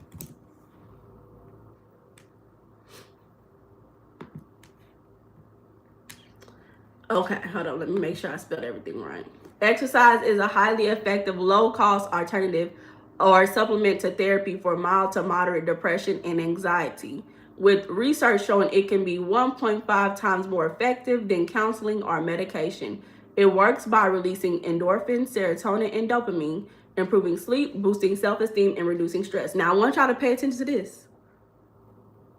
Okay, hold on. Let me make sure I spelled everything right. Exercise is a highly effective, low-cost alternative or supplement to therapy for mild to moderate depression and anxiety, with research showing it can be 1.5 times more effective than counseling or medication. It works by releasing endorphins, serotonin, and dopamine, improving sleep, boosting self-esteem, and reducing stress. Now, I want y'all to pay attention to this.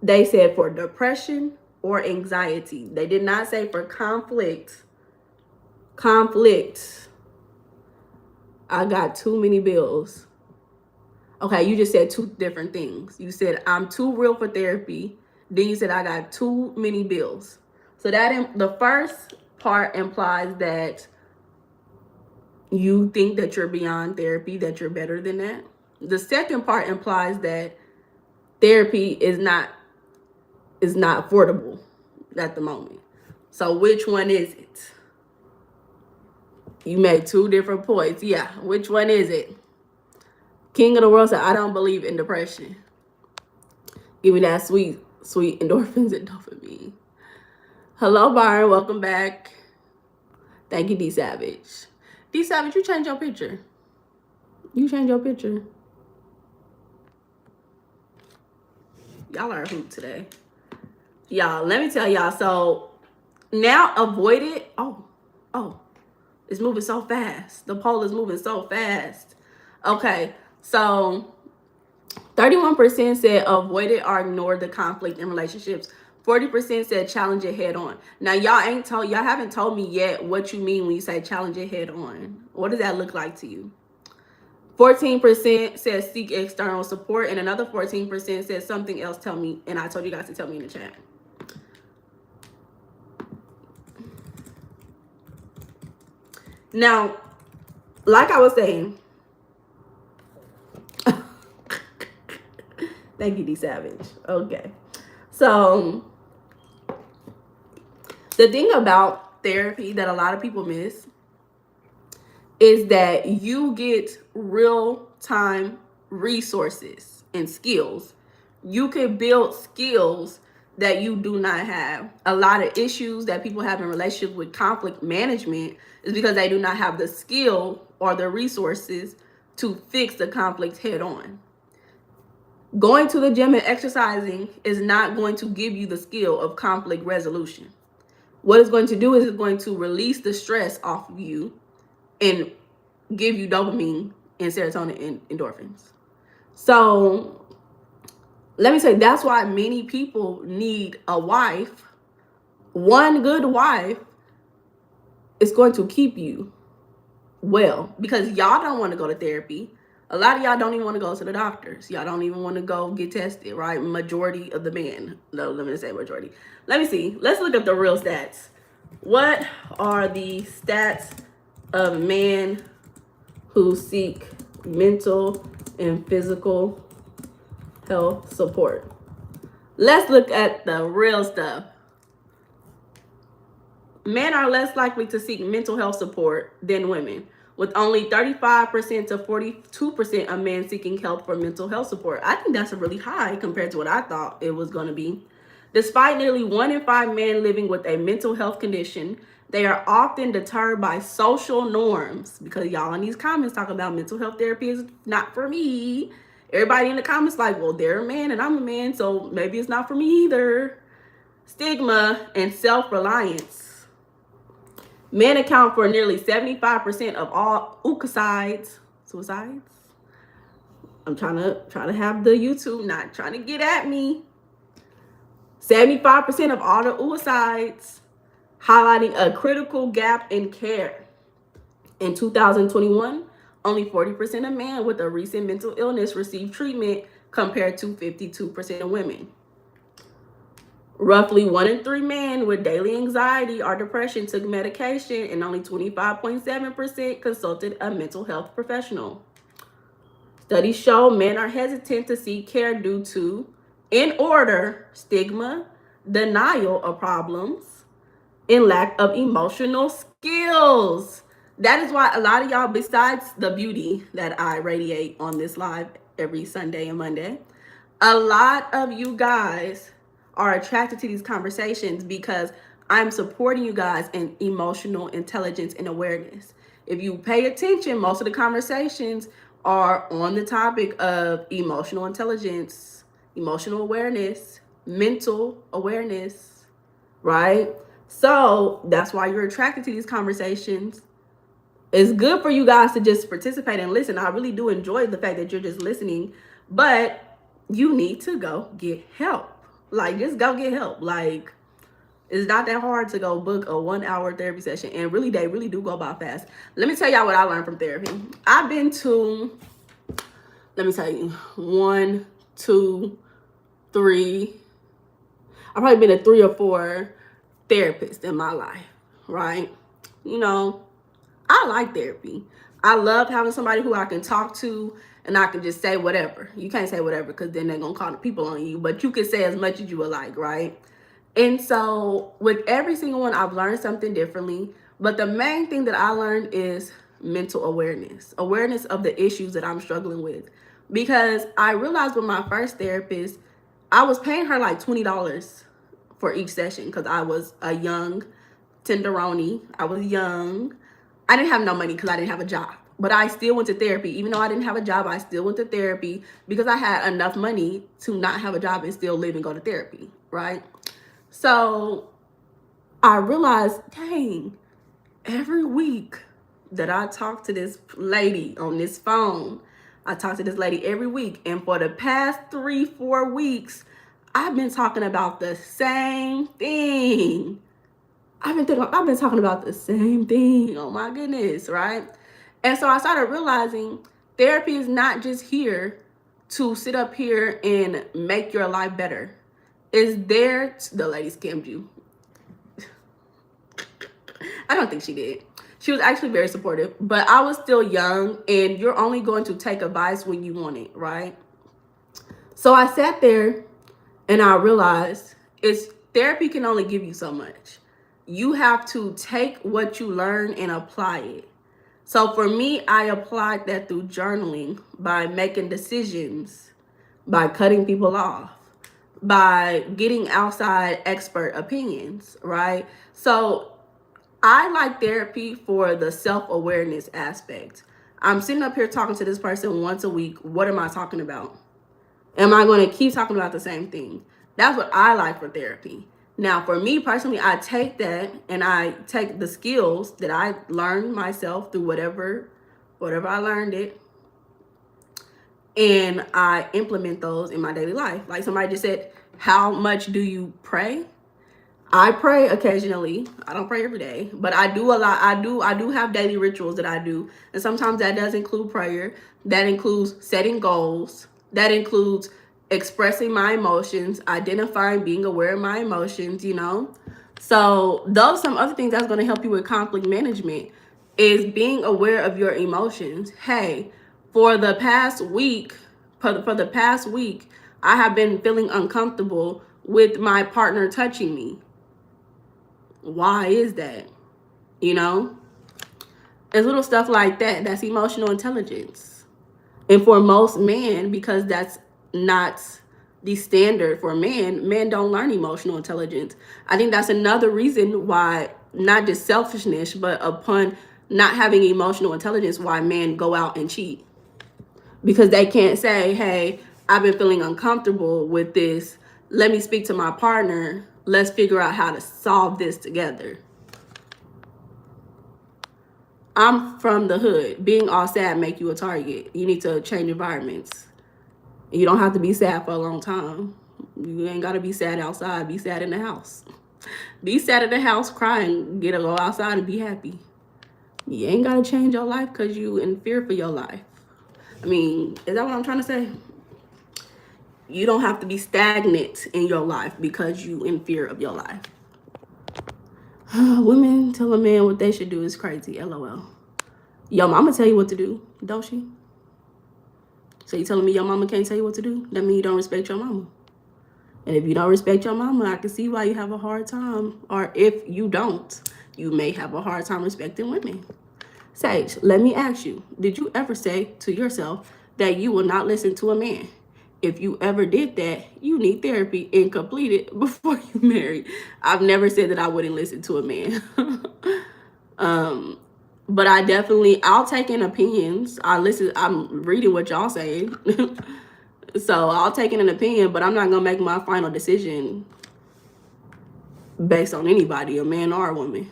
They said for depression or anxiety. They did not say for conflict. I got too many bills. Okay, you just said two different things. You said I'm too real for therapy. Then you said I got too many bills. So that the first part implies that you think that you're beyond therapy, that you're better than that. The second part implies that therapy is not affordable at the moment. So which one is it? You made two different points. Yeah, which one is it? King of the World said, I don't believe in depression. Give me that sweet endorphins and dopamine. Hello, Byron. Welcome back. Thank you, D Savage. D Savage, you changed your picture. You changed your picture. Y'all are a hoot today. Y'all, let me tell y'all. So now avoid it. Oh, it's moving so fast. The poll is moving so fast. Okay, so 31% said avoid it or ignore the conflict in relationships. 40% said challenge it head on. Now y'all haven't told me yet what you mean when you say challenge it head on. What does that look like to you? 14% says seek external support, and another 14% says something else. Tell me, and I told you guys to tell me in the chat. Now, like I was saying, thank you, D Savage. Okay, so the thing about therapy that a lot of people miss is that you get real-time resources and skills. You can build skills that you do not have. A lot of issues that people have in relationships with conflict management is because they do not have the skill or the resources to fix the conflict head on. Going to the gym and exercising is not going to give you the skill of conflict resolution. What it's going to do is it's going to release the stress off of you and give you dopamine and serotonin and endorphins. So Let me tell you, that's why many people need a wife. One good wife is going to keep you well, because y'all don't want to go to therapy. A lot of y'all don't even want to go to the doctors. Y'all don't even want to go get tested, right? Majority of the men. No, let me say majority. Let me see. Let's look up the real stats. What are the stats of men who seek mental and physical health support? Let's look at the real stuff. Men are less likely to seek mental health support than women, with only 35% to 42% of men seeking help for mental health support. I think that's really high compared to what I thought it was going to be. Despite nearly 1 in 5 men living with a mental health condition, they are often deterred by social norms, because y'all in these comments talk about mental health therapy is not for me. Everybody in the comments like, well, they're a man and I'm a man, so maybe it's not for me either. Stigma and self-reliance. Men account for nearly 75% of all suicides. I'm trying to have the YouTube not trying to get at me. 75% of all the suicides, highlighting a critical gap in care. In 2021, only 40% of men with a recent mental illness received treatment, compared to 52% of women. Roughly 1 in 3 men with daily anxiety or depression took medication, and only 25.7% consulted a mental health professional. Studies show men are hesitant to seek care due to, in order, stigma, denial of problems, and lack of emotional skills. That is why a lot of y'all, besides the beauty that I radiate on this live every Sunday and Monday, a lot of you guys are attracted to these conversations because I'm supporting you guys in emotional intelligence and awareness. If you pay attention, most of the conversations are on the topic of emotional intelligence, emotional awareness, mental awareness, right? So that's why you're attracted to these conversations. It's good for you guys to just participate and listen. I really do enjoy the fact that you're just listening, but you need to go get help. Like, just go get help. Like, it's not that hard to go book a 1-hour therapy session. And really, they really do go by fast. Let me tell y'all what I learned from therapy. I've been to, let me tell you, 1, 2, 3. I've probably been to 3 or 4 therapists in my life, right? You know, I like therapy. I love having somebody who I can talk to and I can just say whatever. You can't say whatever because then they're going to call the people on you, but you can say as much as you would like, right? And so with every single one, I've learned something differently. But the main thing that I learned is mental awareness of the issues that I'm struggling with. Because I realized with my first therapist, I was paying her like $20 for each session because I was a young tenderoni. I was young. I didn't have no money because I didn't have a job. But I still went to therapy. Even though I didn't have a job, I still went to therapy because I had enough money to not have a job and still live and go to therapy, right? So I realized, dang, every week that I talk to this lady on this phone, I talk to this lady every week. And for the past 3-4 weeks, I've been talking about the same thing. I've been talking about the same thing. Oh my goodness, right? And so I started realizing therapy is not just here to sit up here and make your life better. It's there. The lady scammed you. I don't think she did. She was actually very supportive, but I was still young, and you're only going to take advice when you want it, right? So I sat there and I realized therapy can only give you so much. You have to take what you learn and apply it. So for me, I applied that through journaling, by making decisions, by cutting people off, by getting outside expert opinions, right? So I like therapy for the self-awareness aspect. I'm sitting up here talking to this person once a week. What am I talking about? Am I going to keep talking about the same thing? That's what I like for therapy. Now, for me personally, I take that and I take the skills that I learned myself through whatever I learned it, and I implement those in my daily life. Like somebody just said, how much do you pray? I pray occasionally. I don't pray every day, but I do a lot. I do have daily rituals that I do. And sometimes that does include prayer. That includes setting goals. That includes expressing my emotions, identifying, being aware of my emotions, you know. So those some other things that's going to help you with conflict management is being aware of your emotions. Hey, for the past week, for the past week, I have been feeling uncomfortable with my partner touching me. Why is that? You know, it's little stuff like that. That's emotional intelligence. And for most men, because that's not the standard for men don't learn emotional intelligence. I think that's another reason why, not just selfishness, but upon not having emotional intelligence, why men go out and cheat. Because they can't say, hey, I've been feeling uncomfortable with this. Let me speak to my partner. Let's figure out how to solve this together. I'm from the hood. Being all sad make you a target. You need to change environments. You don't have to be sad for a long time. You ain't got to be sad outside. Be sad in the house. Be sad in the house, crying. Get to go outside and be happy. You ain't got to change your life because you in fear for your life. I mean, is that what I'm trying to say? You don't have to be stagnant in your life because you in fear of your life. Women tell a man what they should do is crazy. LOL. Your mama tell you what to do, don't she? So you telling me your mama can't tell you what to do? That means you don't respect your mama. And if you don't respect your mama, I can see why you have a hard time. Or if you don't, you may have a hard time respecting women. Sage, let me ask you, did you ever say to yourself that you will not listen to a man? If you ever did that, you need therapy and complete it before you marry. I've never said that I wouldn't listen to a man. But I'll take in opinions. I'm reading what y'all saying. So I'll take in an opinion, but I'm not gonna make my final decision based on anybody, a man or a woman.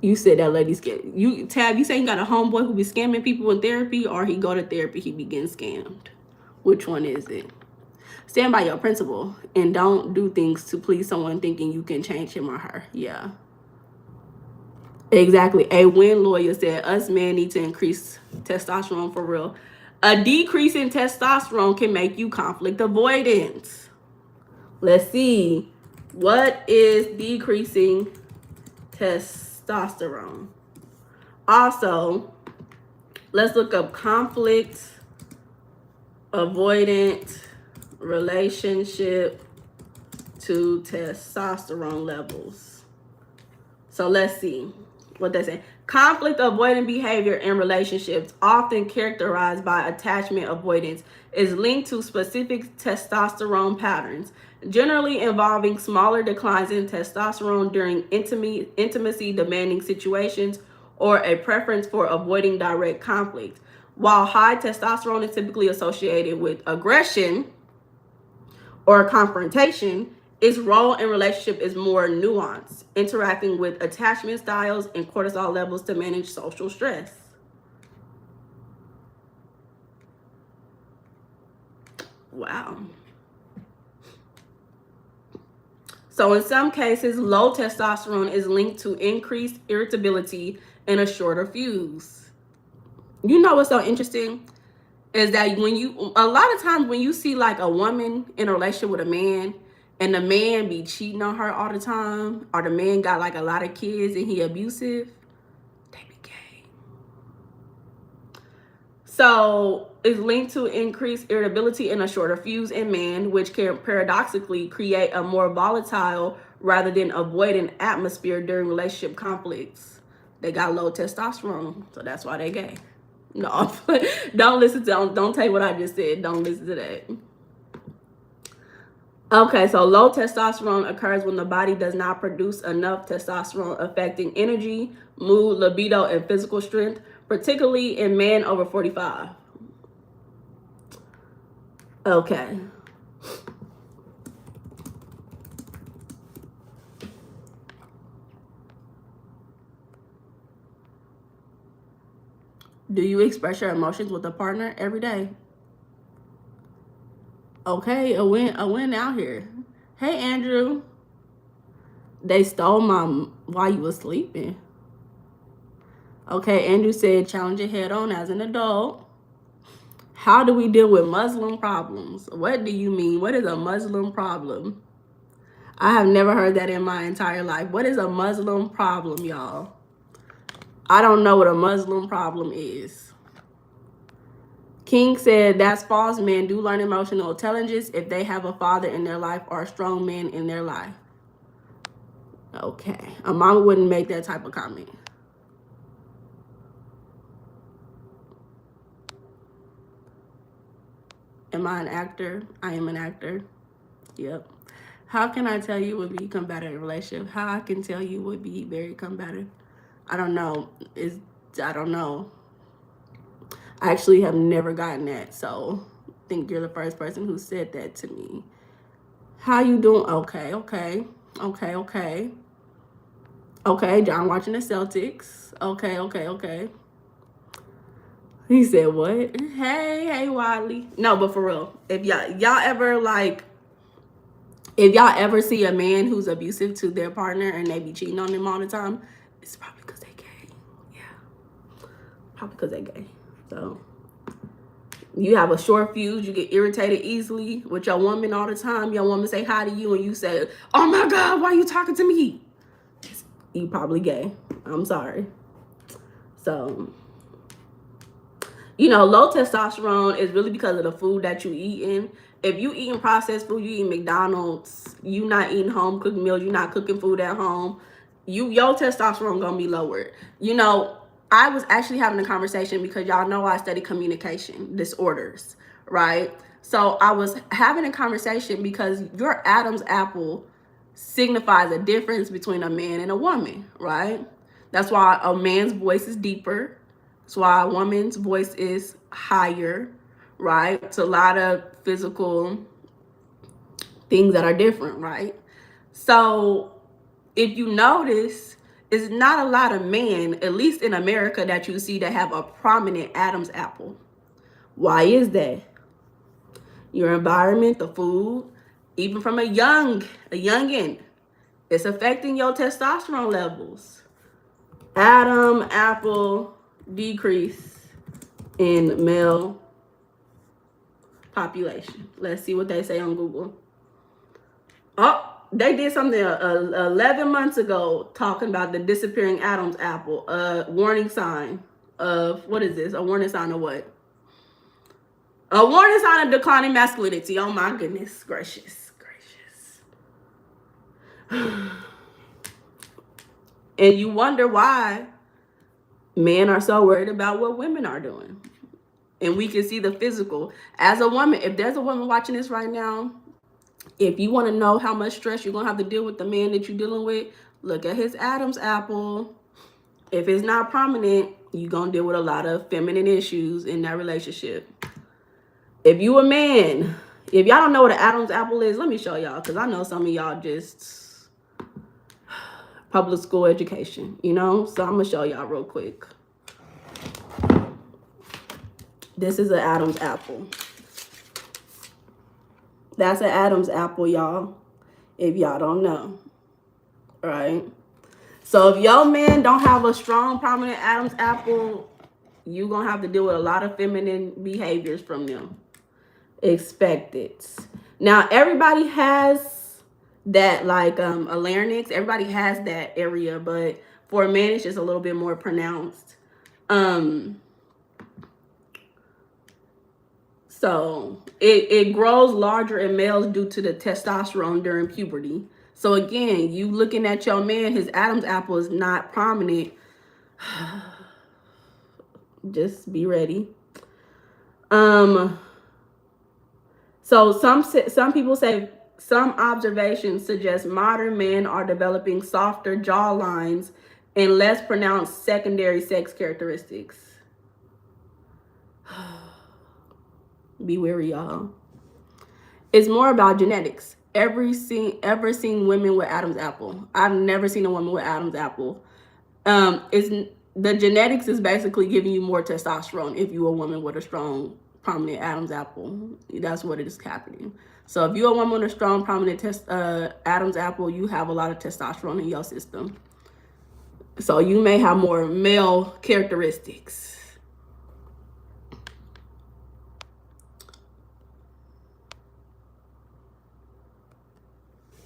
You said that lady scam you. Tab, you say you got a homeboy who be scamming people in therapy, or he go to therapy, he be getting scammed. Which one is it? Stand by your principle and don't do things to please someone thinking you can change him or her. Yeah. Exactly. A win lawyer said us men need to increase testosterone for real. A decrease in testosterone can make you conflict avoidant. Let's see. What is decreasing testosterone? Also, let's look up conflict avoidant relationship to testosterone levels. So let's see what they say. Conflict avoidant behavior in relationships, often characterized by attachment avoidance, is linked to specific testosterone patterns, generally involving smaller declines in testosterone during intimacy demanding situations or a preference for avoiding direct conflict. While high testosterone is typically associated with aggression or confrontation, its role in relationship is more nuanced, interacting with attachment styles and cortisol levels to manage social stress. Wow. So in some cases, low testosterone is linked to increased irritability and a shorter fuse. You know what's so interesting? Is that a lot of times when you see like a woman in a relationship with a man and the man be cheating on her all the time, or the man got like a lot of kids and he abusive, they be gay. So it's linked to increased irritability and a shorter fuse in men, which can paradoxically create a more volatile rather than avoidant atmosphere during relationship conflicts. They got low testosterone, so that's why they gay. No, don't take what I just said. Don't listen to that. Okay, so low testosterone occurs when the body does not produce enough testosterone, affecting energy, mood, libido, and physical strength, particularly in men over 45. Okay. Do you express your emotions with a partner every day? Okay, a win out here. Hey, Andrew. They stole my while you was sleeping. Okay, Andrew said, challenge it head on as an adult. How do we deal with Muslim problems? What do you mean? What is a Muslim problem? I have never heard that in my entire life. What is a Muslim problem, y'all? I don't know what a Muslim problem is. King said, that's false. Men do learn emotional intelligence if they have a father in their life or a strong man in their life. Okay. A mama wouldn't make that type of comment. Am I an actor? I am an actor. Yep. How can I tell you would be combative in a relationship? How I can tell you would be very combative? I don't know. I don't know. I actually have never gotten that, so I think you're the first person who said that to me. How you doing? Okay. Okay, John watching the Celtics. Okay. He said what? Hey, Wiley. No, but for real, if y'all ever see a man who's abusive to their partner and they be cheating on them all the time, it's probably because they gay. Yeah, probably because they gay. So you have a short fuse, you get irritated easily with your woman all the time. Your woman say hi to you and you say, oh my God, why are you talking to me? You probably gay. I'm sorry. So, low testosterone is really because of the food that you eating. If you eating processed food, you eating McDonald's, you not eating home cooked meals, you not cooking food at home, your testosterone gonna be lowered. I was actually having a conversation because y'all know I study communication disorders, right? So I was having a conversation because your Adam's apple signifies a difference between a man and a woman, right? That's why a man's voice is deeper. That's why a woman's voice is higher, right? It's a lot of physical things that are different, right? So if you notice, it's not a lot of men, at least in America, that you see that have a prominent Adam's apple. Why is that? Your environment, the food, even from a youngin', it's affecting your testosterone levels. Adam apple decrease in male population. Let's see what they say on Google. Oh, they did something 11 months ago talking about the disappearing Adam's apple. Warning sign of, what is this? A warning sign of what? A warning sign of declining masculinity. Oh my goodness gracious. And you wonder why men are so worried about what women are doing. And we can see the physical. As a woman, if there's a woman watching this right now, if you want to know how much stress you're going to have to deal with the man that you're dealing with, look at his Adam's apple. If it's not prominent, you're going to deal with a lot of feminine issues in that relationship. If you a man, if y'all don't know what an Adam's apple is, let me show y'all, because I know some of y'all just public school education, So I'm going to show y'all real quick. This is an Adam's apple. That's an Adam's apple, y'all, if y'all don't know, right? So if your man don't have a strong, prominent Adam's apple, you're going to have to deal with a lot of feminine behaviors from them. Expect it. Now, everybody has that, like a larynx. Everybody has that area, but for a man, it's just a little bit more pronounced. So it grows larger in males due to the testosterone during puberty. So again, you looking at your man, his Adam's apple is not prominent. Just be ready. So some people say some observations suggest modern men are developing softer jaw lines and less pronounced secondary sex characteristics. Be wary, y'all. It's more about genetics. Ever seen women with Adam's apple? I've never seen a woman with Adam's apple. It's the genetics is basically giving you more testosterone if you're a woman with a strong, prominent Adam's apple. That's what it is happening. So if you're a woman with a strong, prominent Adam's apple, you have a lot of testosterone in your system. So you may have more male characteristics.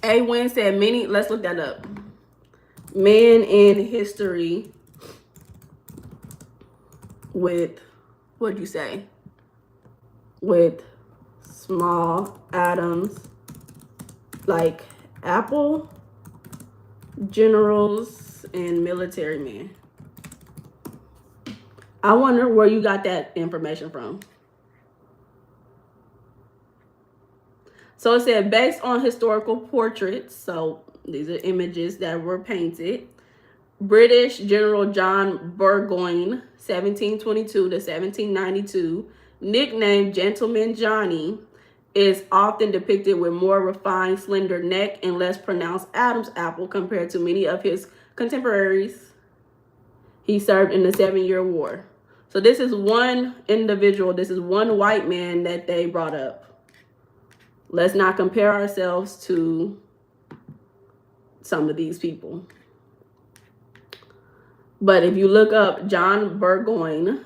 A Win said many, let's look that up. Men in history with, what'd you say? With small atoms like apple, generals, and military men. I wonder where you got that information from. So it said, based on historical portraits, so these are images that were painted, British General John Burgoyne, 1722 to 1792, nicknamed Gentleman Johnny, is often depicted with more refined, slender neck and less pronounced Adam's apple compared to many of his contemporaries. He served in the 7-Year War. So this is one individual, this is one white man that they brought up. Let's not compare ourselves to some of these people. But if you look up John Burgoyne,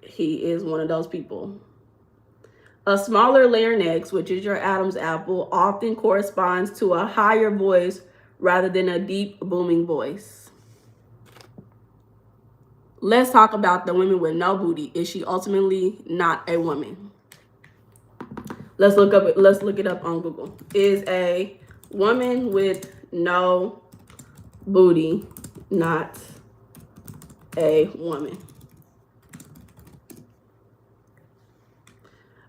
he is one of those people. A smaller larynx, which is your Adam's apple, often corresponds to a higher voice rather than a deep, booming voice. Let's talk about the women with no booty. Is she ultimately not a woman? Let's look it up on Google. Is a woman with no booty not a woman?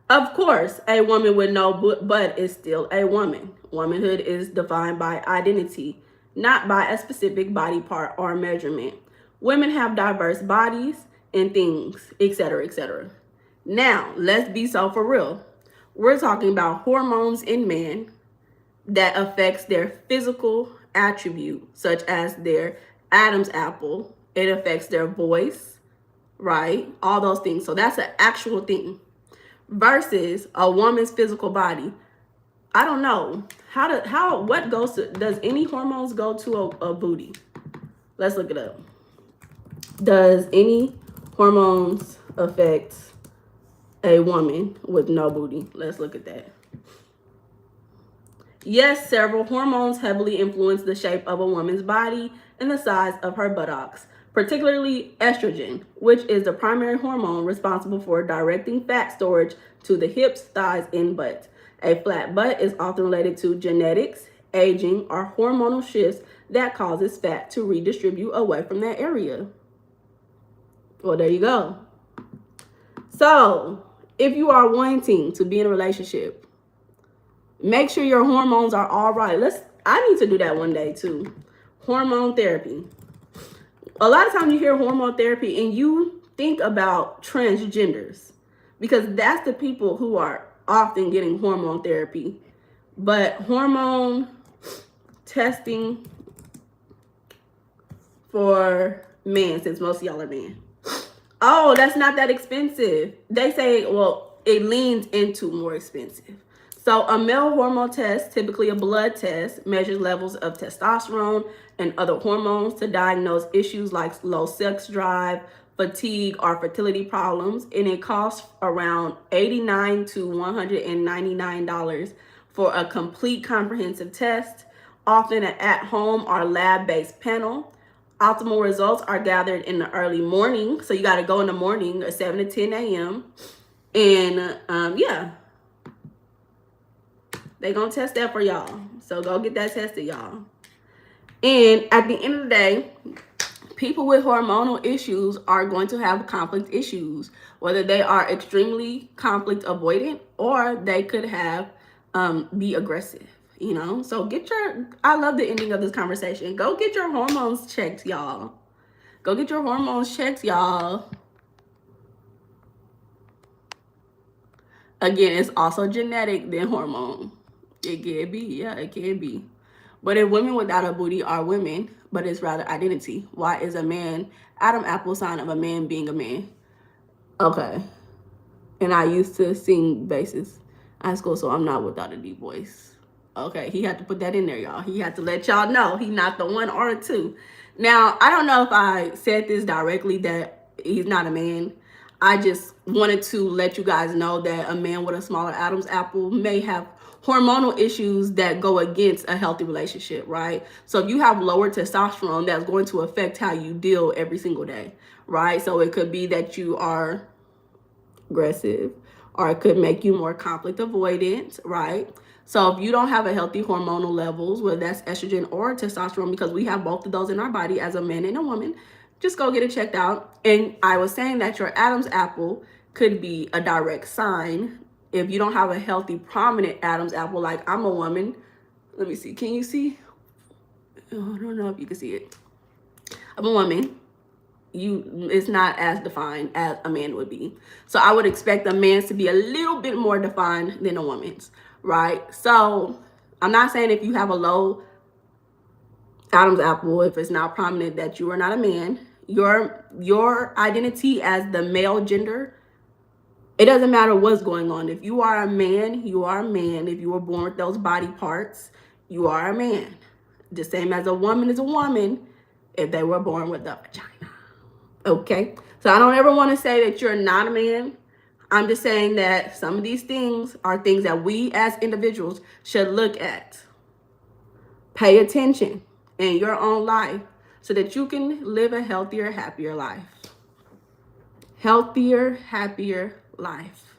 Of course, a woman with no butt is still a woman. Womanhood is defined by identity, not by a specific body part or measurement. Women have diverse bodies and things, etc., etc. Now, let's be so for real. We're talking about hormones in men that affects their physical attribute, such as their Adam's apple. It affects their voice, right? All those things. So that's an actual thing. Versus a woman's physical body. I don't know. What goes to, does any hormones go to a booty? Let's look it up. Does any hormones affect a woman with no booty? Let's look at that. Yes, several hormones heavily influence the shape of a woman's body and the size of her buttocks, particularly estrogen, which is the primary hormone responsible for directing fat storage to the hips, thighs, and butt. A flat butt is often related to genetics, aging, or hormonal shifts that causes fat to redistribute away from that area. Well, there you go. So, if you are wanting to be in a relationship, make sure your hormones are all right. I need to do that one day too. Hormone therapy. A lot of times you hear hormone therapy and you think about transgenders because that's the people who are often getting hormone therapy. But hormone testing for men, since most of y'all are men. Oh, that's not that expensive. They say, well, it leans into more expensive. So a male hormone test, typically a blood test, measures levels of testosterone and other hormones to diagnose issues like low sex drive, fatigue, or fertility problems. And it costs around $89 to $199 for a complete comprehensive test, often an at-home or lab-based panel. Optimal results are gathered in the early morning. So you got to go in the morning at 7 to 10 a.m. And yeah, they going to test that for y'all. So go get that tested, y'all. And at the end of the day, people with hormonal issues are going to have conflict issues, whether they are extremely conflict avoidant or they could have be aggressive. You know, so I love the ending of this conversation. Go get your hormones checked, y'all. Go get your hormones checked, y'all. Again, it's also genetic than hormone. It can be, yeah, it can be. But if women without a booty are women, but it's rather identity. Why is a man Adam apple sign of a man being a man? Okay. And I used to sing basses in high school, so I'm not without a deep voice. Okay, he had to put that in there, y'all. He had to let y'all know he's not the one or the two. Now, I don't know if I said this directly that he's not a man. I just wanted to let you guys know that a man with a smaller Adam's apple may have hormonal issues that go against a healthy relationship, right? So if you have lower testosterone, that's going to affect how you deal every single day, right? So it could be that you are aggressive, or it could make you more conflict avoidant, right? So if you don't have a healthy hormonal levels, whether that's estrogen or testosterone, because we have both of those in our body as a man and a woman, just go get it checked out. And I was saying that your Adam's apple could be a direct sign if you don't have a healthy, prominent Adam's apple. Like, I'm a woman. Let me see. Can you see? Oh, I don't know if you can see it. I'm a woman. It's not as defined as a man would be. So I would expect a man's to be a little bit more defined than a woman's, right? So I'm not saying if you have a low Adam's apple, if it's not prominent, that you are not a man. Your identity as the male gender, it doesn't matter what's going on. If you are a man, you are a man. If you were born with those body parts, you are a man. The same as a woman is a woman if they were born with a vagina. Okay, so I don't ever want to say that you're not a man. I'm just saying that some of these things are things that we as individuals should look at. Pay attention in your own life so that you can live a healthier, happier life. Healthier, happier life.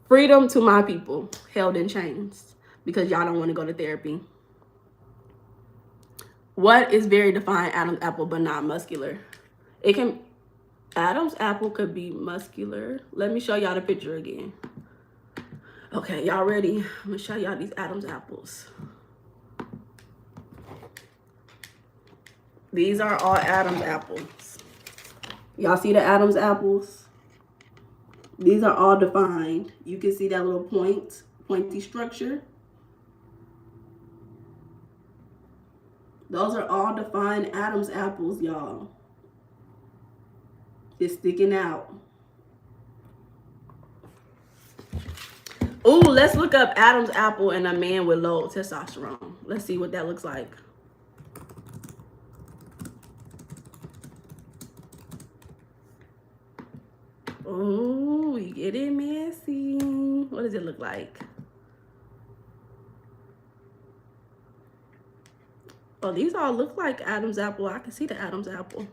Freedom to my people held in chains because y'all don't want to go to therapy. What is very defined Adam's apple but not muscular? It can, Adam's apple could be muscular. Let me show y'all the picture again. Okay, y'all ready? I'm gonna show y'all these Adam's apples. These are all Adam's apples. Y'all see the Adam's apples? These are all defined. You can see that little pointy structure. Those are all defined Adam's apples, y'all. It's sticking out. Ooh, let's look up Adam's apple and a man with low testosterone. Let's see what that looks like. Oh, you get it messy. What does it look like? Oh, these all look like Adam's apple. I can see the Adam's apple.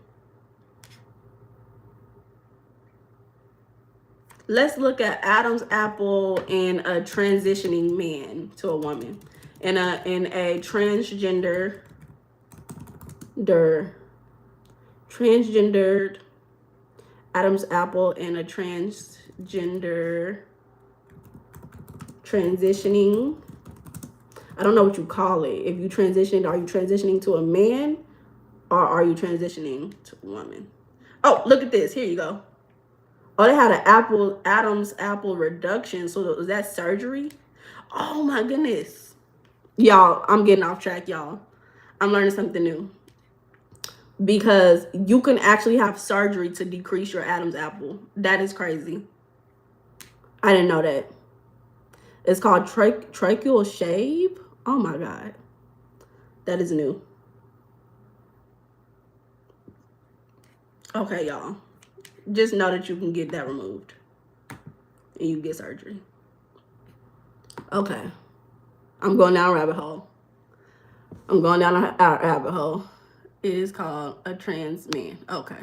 Let's look at Adam's apple and a transitioning man to a woman, and a transgendered Adam's apple and a transgender transitioning. I don't know what you call it. If you transitioned, are you transitioning to a man or are you transitioning to a woman? Oh, look at this. Here you go. Oh, they had an Adam's apple reduction. So was that surgery? Oh my goodness. Y'all, I'm getting off track, y'all. I'm learning something new. Because you can actually have surgery to decrease your Adam's apple. That is crazy. I didn't know that. It's called tracheal shave. Oh my God. That is new. Okay, y'all. Just know that you can get that removed. And you get surgery. Okay. I'm going down a rabbit hole. I'm going down a rabbit hole. It is called a trans man. Okay.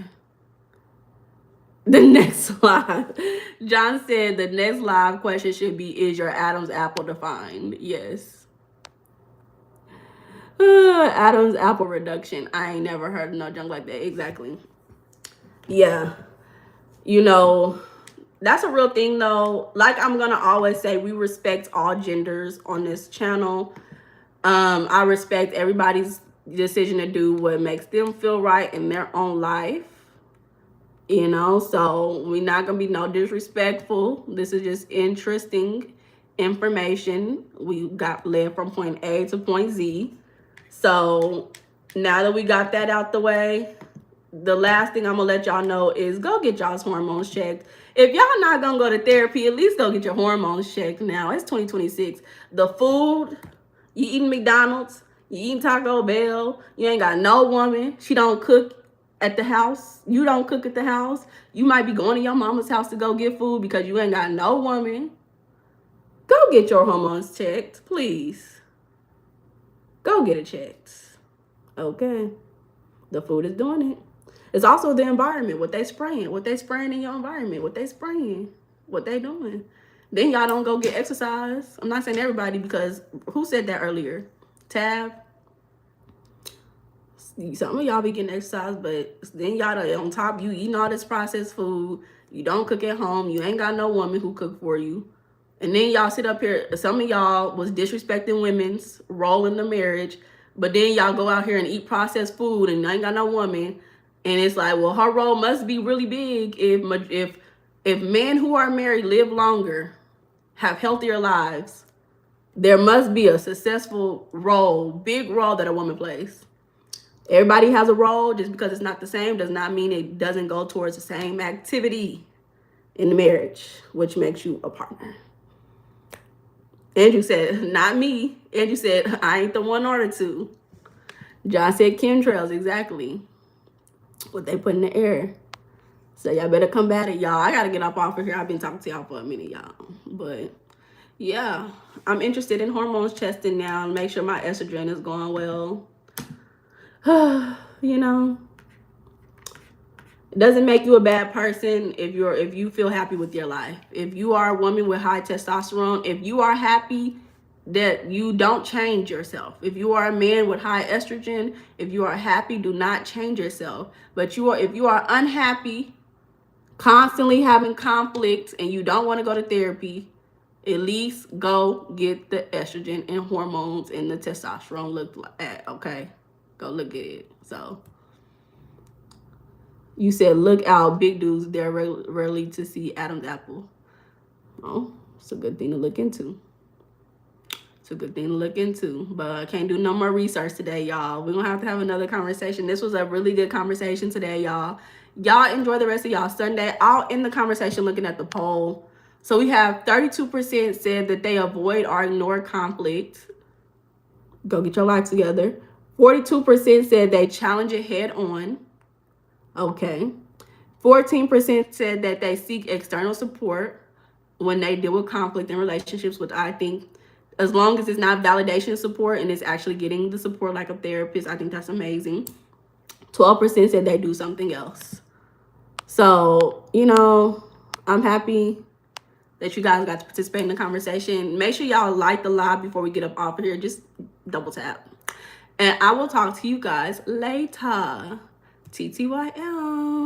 The next live. John said the next live question should be, is your Adam's apple defined? Yes. Adam's apple reduction. I ain't never heard of no junk like that. Exactly. Yeah. You know, that's a real thing though. Like I'm gonna always say, we respect all genders on this channel. I respect everybody's decision to do what makes them feel right in their own life. You know, so we're not gonna be no disrespectful. This is just interesting information. We got led from point A to point Z. So Now that we got that out the way, the last thing I'm gonna let y'all know is go get y'all's hormones checked. If y'all not gonna go to therapy, at least go get your hormones checked. Now it's 2026. The food, you eating McDonald's, you eating Taco Bell, you ain't got no woman. She don't cook at the house. You don't cook at the house. You might be going to your mama's house to go get food because you ain't got no woman. Go get your hormones checked, please. Go get it checked. Okay. The food is doing it. It's also the environment, what they spraying in your environment, what they spraying, what they doing. Then y'all don't go get exercise. I'm not saying everybody, because who said that earlier? Tab. Some of y'all be getting exercise, but then y'all on top, you eating all this processed food. You don't cook at home. You ain't got no woman who cook for you. And then y'all sit up here. Some of y'all was disrespecting women's role in the marriage, but then y'all go out here and eat processed food and ain't got no woman. And it's like, well, her role must be really big if men who are married live longer, have healthier lives. There must be a successful role, big role that a woman plays. Everybody has a role. Just because it's not the same does not mean it doesn't go towards the same activity in the marriage, which makes you a partner. Andrew said, not me. Andrew said, I ain't the one or the two. John said, chemtrails, exactly. What they put in the air. So y'all better combat it, y'all. I got to get up off of here. I've been talking to y'all for a minute, y'all. But yeah, I'm interested in hormones testing now and make sure my estrogen is going well. You know, it doesn't make you a bad person if you feel happy with your life. If you are a woman with high testosterone, if you are happy that you don't change yourself. If you are a man with high estrogen, if you are happy, do not change yourself. But if you are unhappy, constantly having conflict, and you don't want to go to therapy, at least go get the estrogen and hormones and the testosterone looked at, okay? Go look at it. So you said, look out, big dudes, they're rarely to see Adam's apple. Oh, it's a good thing to look into. It's a good thing to look into. But I can't do no more research today, y'all. We're going to have another conversation. This was a really good conversation today, y'all. Y'all enjoy the rest of y'all Sunday. I'll end the conversation looking at the poll. So we have 32% said that they avoid or ignore conflict. Go get your life together. 42% said they challenge it head on. Okay. 14% said that they seek external support when they deal with conflict in relationships, which I think, as long as it's not validation support and it's actually getting the support like a therapist, I think that's amazing. 12% said they do something else. So, you know, I'm happy that you guys got to participate in the conversation. Make sure y'all like the live before we get up off of here. Just double tap. And I will talk to you guys later. TTYL.